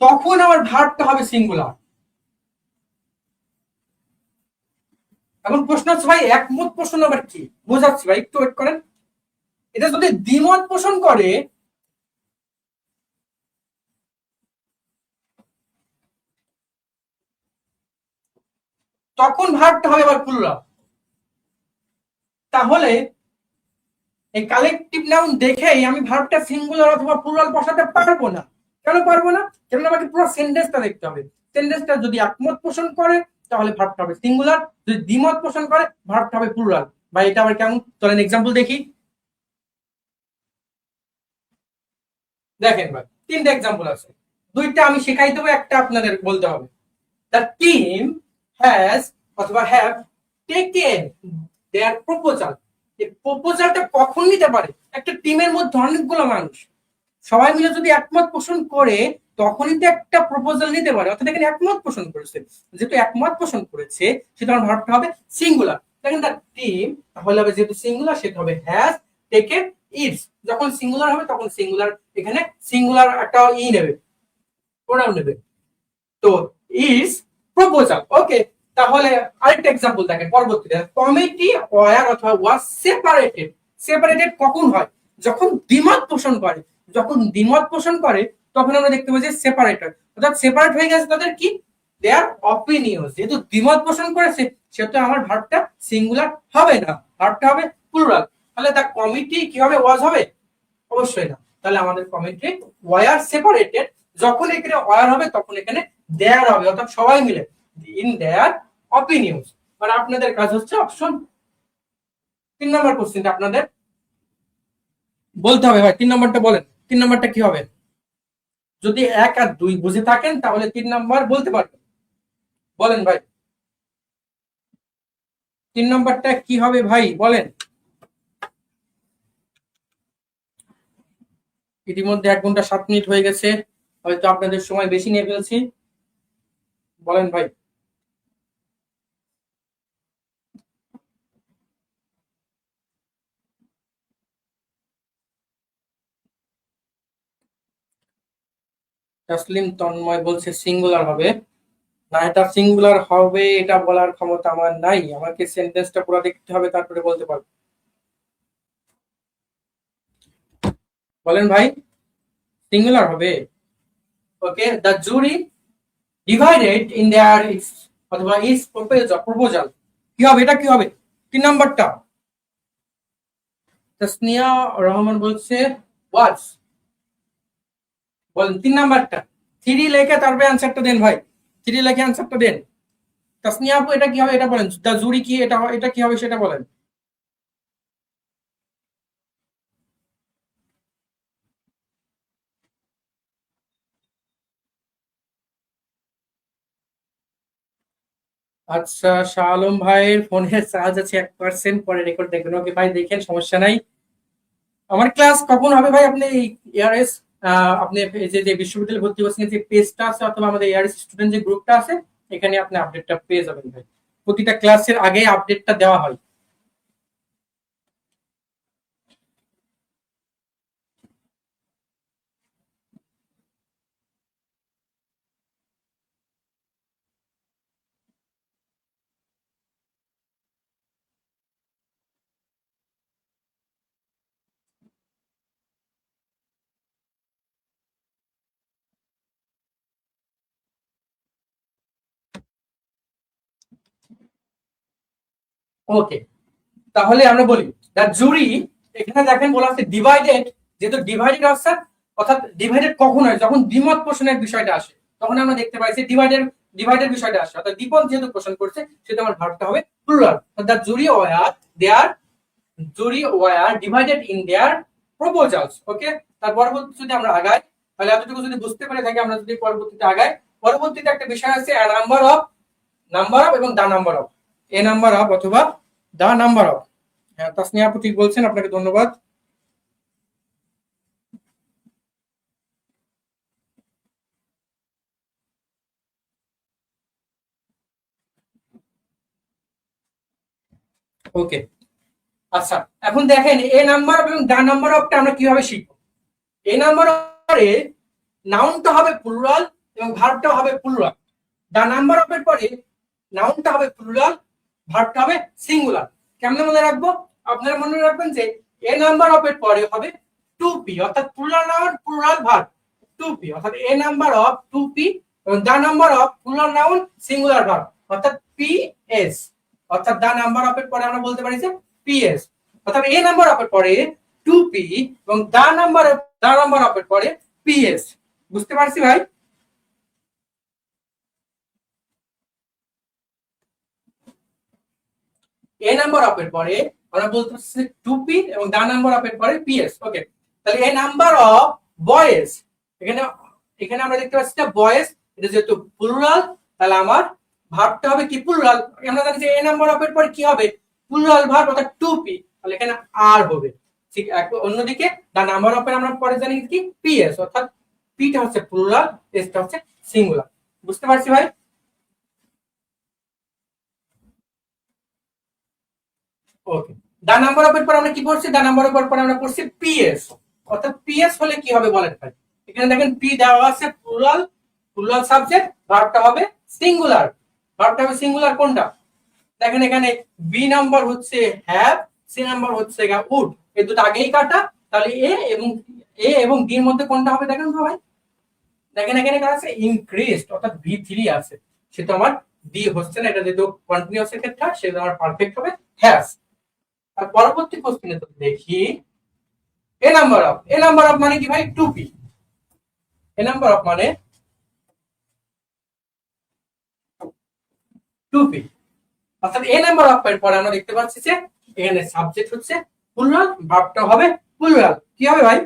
তখন আমার ভার্বটা হবে সিঙ্গুলার। এখন প্রশ্ন হচ্ছে ভাই একমত পোষণ আবার কি, বোঝাচ্ছি ভাই, একটু ওয়েট করেন। এটা যদি দ্বিমত পোষণ করে তখন ভার্বটা হবে আবার প্লুরাল। তাহলে এই কালেকটিভ নাউন দেখেই আমি ভার্বটা সিঙ্গুলার অথবা প্লুরাল বসাতে পারবো না। কেন পারবো না? কারণ আমাকে পুরো সেন্টেন্সটা দেখতে হবে। সেন্টেন্সটা যদি একমত পোষণ করে তাহলে ভার্বটা হবে সিঙ্গুলার, যদি দ্বিমত পোষণ করে ভার্বটা হবে প্লুরাল। ভাই এটা আবার কেমন, চলেন এক্সাম্পল দেখি। দেখেন ভাই, তিনটা এক্সাম্পল আছে, দুইটা আমি শেখাই দেবো, একটা আপনাদের বলতে হবে। দ্য টিম হ্যাজ অথবা হ্যাভ টেকেন দেয়ার প্রপোজাল। এই প্রপোজালটা কখন নিতে পারে? একটা টিমের মধ্যে অনেকগুলো মানুষ সবাই মিলে যদি একমত পোষণ করে তখনই তো একটা প্রপোজাল নিতে পারে, অর্থাৎ এখানে একমত পোষণ করেছে। যেহেতু একমত পোষণ করেছে সুতরাং ভার্বটা হবে সিঙ্গুলার। দেখেন দ্য টিম, তাহলে হবে যেহেতু সিঙ্গুলার সেটা হবে হ্যাজ টেকেন ইটস। যখন সিঙ্গুলার হবে তখন সিঙ্গুলার, এখানে সিঙ্গুলার একটা নেবে, প্রোনাউন নেবে। তো ইজ প্রপোজাল। ওকে, তাহলে আরেকটা एग्जांपल দেখেন পরবর্তীতে, কমিটি ওয়্যার অথবা ওয়াজ সেপারেটেড। সেপারেটেড কখন হয়? যখন দ্বিমত পোষণ করে। যখন দ্বিমত পোষণ করে তখন আমরা দেখতে পাই যে সেপারেটেড, অর্থাৎ সেপারেট হয়ে গেছে তাদের কি, দেয়ার অপিনিয়ন। যেহেতু দ্বিমত পোষণ করেছে সেহেতু আমার ভার্বটা সিঙ্গুলার হবে না, ভার্বটা হবে প্লুরাল। তাহলে দা কমিটি কি হবে, ওয়াজ হবে? অবশ্যই না। তাহলে আমাদের কমিটি ওয়্যার সেপারেটেড, যখন এখানে ওয়্যার হবে তখন এখানে দেয়ার হবে, অর্থাৎ সবাই মিলে ইন দেয়ার অপিনিয়ন্স। মানে আপনাদের কাজ হচ্ছে অপশন 3 নম্বর কোশ্চেনটা আপনাদের বলতে হবে। ভাই 3 নম্বরটা বলেন, 3 নম্বরটা কি হবে? যদি 1 আর 2 বুঝে থাকেন তাহলে 3 নম্বর বলতে পারবেন। বলেন ভাই 3 নম্বরটা কি হবে ভাই বলেন। ইতিমধ্যে 1 ঘন্টা 7 মিনিট হয়ে গেছে, হয়তো আপনাদের সময় বেশি নিয়ে ফেলছি। বলেন ভাই। তাসলিম তন্ময় বলছে সিঙ্গুলার হবে না, এটা সিঙ্গুলার হবে এটা বলার ক্ষমতা আমার নাই, আমাকে সেন্টেন্সটা পুরো দেখতে হবে তারপরে বলতে পারবো। বলেন ভাই সিঙ্গুলার হবে। Okay, the jury divided in their অথবা ইস প্রপোজাল কি হবে, এটা কি হবে? 3 নাম্বারটা তাসনিয়া রহমান বলছে ওয়াজ। বলেন 3 নাম্বারটা। 3 লেখে তারপরে অ্যানসারটা দেন ভাই, 3 লেখে অ্যানসারটা দেন। তাসনিয়া আপু এটা কি হবে এটা বলেন, দ্য জুরি কি, এটা কি হবে সেটা বলেন। আচ্ছা, শাহ আলম ভাইয়ের ফোনে চার্জ আছে 1%, পরে রেকর্ড দেখবেন। ওকে ভাই দেখেন, সমস্যা নাই। আমার ক্লাস কখন হবে ভাই? আপনি এআরএস, আপনি এই যে বিশ্ববিদ্যালয়ে ভর্তি করছেন যে পেজটা আছে অথবা আমাদের এআরএস স্টুডেন্ট যে গ্রুপটা আছে এখানে আপনি আপডেটটা পেয়ে যাবেন ভাই। প্রতিটা ক্লাসের আগে আপডেটটা দেওয়া হয়। ওকে, তাহলে আমরা বলি দ্য জুরি, এখানে দেখেন বলা আছে ডিভাইডেড। যেহেতু ডিভাইডেড আছে, অর্থাৎ ডিভাইডেড কখন হয়? যখন দ্বিমত পোষণের বিষয়টা আসে তখন আমরা দেখতে পাই যে ডিভাইডেড বিষয়টা আসে, অর্থাৎ দ্বিমত যেহেতু পোষণ করছে সেটা আমার ভার্বটা হবে plural. The jury were their divided in their proposals. Okay, তার পরবর্তী যদি আমরা আগাই তাহলে এতটুকু যদি বুঝতে পারে থাকি, আমরা যদি পরবর্তীতে আগাই, পরবর্তীতে একটা বিষয় আছে নাম্বার অফ এবং the number of, a number of অথবা দা নাম্বার অফ। হ্যাঁ তাসনিয়া আপু ঠিক বলছেন, আপনাকে ধন্যবাদ। ওকে, আচ্ছা এখন দেখেন এ নাম্বার অফ এবং দা নাম্বার অফটা আমরা কিভাবে শিখবো। এ নাম্বার পরে নাউনটা হবে প্লুরাল এবং ভার্বটা হবে প্লুরাল। দা নাম্বার অফ এর পরে নাউনটা হবে প্লুরাল, ভার্বটা হবে সিঙ্গুলার। কেমনে মনে রাখবো? আপনারা মনে রাখবেন যে এ নাম্বার অফ এর পরে হবে টু পি, অর্থাৎ plural noun plural verb two P, অর্থাৎ a number of two P এবং the number of plural noun singular verb অর্থাৎ পি এস। অর্থাৎ দা নাম্বার অফ এর পরে আমরা বলতে পারি যে পি এস, অর্থাৎ এ নাম্বার অফ এর পরে টু পি এবং দা নাম্বার অফ এর পরে পি এস। বুঝতে পারছি ভাই? এ নাম্বার অফ এর পরে আমরা বলতে পারছি টু পি এবং দা নাম্বার অফ এর পরে পিএস। ওকে, তাহলে এ নাম্বার অফ বয়েজ, এখানে এখানে আমরা দেখতে পাচ্ছি যে বয়েজ, এটা যেহেতু প্লুরাল তাহলে আমার ভার্বটা হবে কি প্লুরাল। আমরা জানি যে এ নাম্বার অফ এর পরে কি হবে, প্লুরাল ভার্ব অর্থাৎ টু পি, তাহলে এখানে আর হবে। ঠিক অন্যদিকে দা নাম্বার অফ এর আমরা পরে জানি কি পিএস, অর্থাৎ পিটা হচ্ছে প্লুরাল, এসটা হচ্ছে সিঙ্গুলার। বুঝতে পারছি ভাই? ওকে, দা নাম্বার অফ এর পর আমরা কি পড়ছি? দা নাম্বার অফ এর পর আমরা পড়ছি পিএস। অর্থাৎ পিএস হলে কি হবে বলেন ভাই? এখানে দেখেন পি দেওয়া আছে প্লুরাল, প্লুরাল সাবজেক্ট, ভার্বটা হবে সিঙ্গুলার। ভার্বটা হবে সিঙ্গুলার কোনটা? দেখেন এখানে বি নাম্বার হচ্ছে হ্যাভ, সি নাম্বার হচ্ছে উড, এই দুটো আগেই কাটা। তাহলে এ এবং ডি এর মধ্যে কোনটা হবে দেখেন তো ভাই? দেখেন এখানে কার আছে? ইনক্রিজড, অর্থাৎ ভি3 আছে। সেটা আমার ডি হচ্ছে না, এটা যেহেতু কন্টিনিউয়াস এর ক্ষেত্রে সেটা আমার পারফেক্ট হবে হ্যাজ। আর পরবর্তী কোশ্চেনে তো দেখি এ নাম্বার অফ মানে কি ভাই? 2p। এ নাম্বার অফ মানে 2p। অর্থাৎ এ নাম্বার অফ এর পরে আমরা দেখতে পাচ্ছি যে এখানে সাবজেক্ট হচ্ছে প্লুরাল, ভার্বটা হবে প্লুরাল। কি হবে ভাই?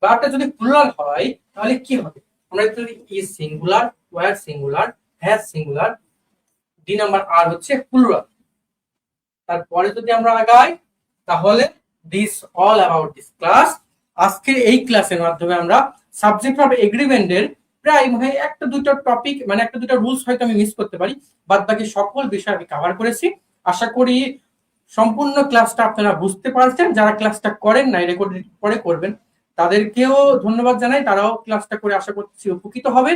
ভার্বটা যদি প্লুরাল হয় তাহলে কি হবে? আমরা যদি is singular, were singular, has singular, the number আর হচ্ছে প্লুরাল। তারপরে যদি আমরা আগাই তাহলে this all about this class. আজকের এই ক্লাসের মাধ্যমে আমরা সাবজেক্ট অফ এগ্রিমেন্টের প্রায় মানে একটা দুটো টপিক, মানে একটা দুটো রুলস হয়তো আমি মিস করতে পারি, বাদ বাকি সকল বিষয় আমি কভার করেছি। আশা করি সম্পূর্ণ ক্লাসটা আপনারা বুঝতে পারছেন। যারা ক্লাসটা করেন নাই, রেকর্ড পরে করবেন, তাদেরকেও ধন্যবাদ জানাই। তারাও ক্লাসটা করে আশা করছি উপকৃত হবে।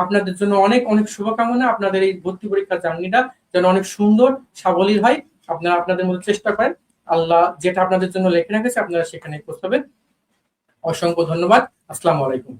আপনাদের জন্য অনেক অনেক শুভকামনা। আপনাদের এই ভর্তি পরীক্ষার জার্নিটা যেন অনেক সুন্দর সাবলীল হয়। আপনারা আপনাদের মধ্যে চেষ্টা করেন। আল্লাহ যেটা আপনাদের জন্য লেখে রেখেছে আপনারা সেখানে পৌঁছাবেন। অসংখ্য ধন্যবাদ। আসসালামু আলাইকুম।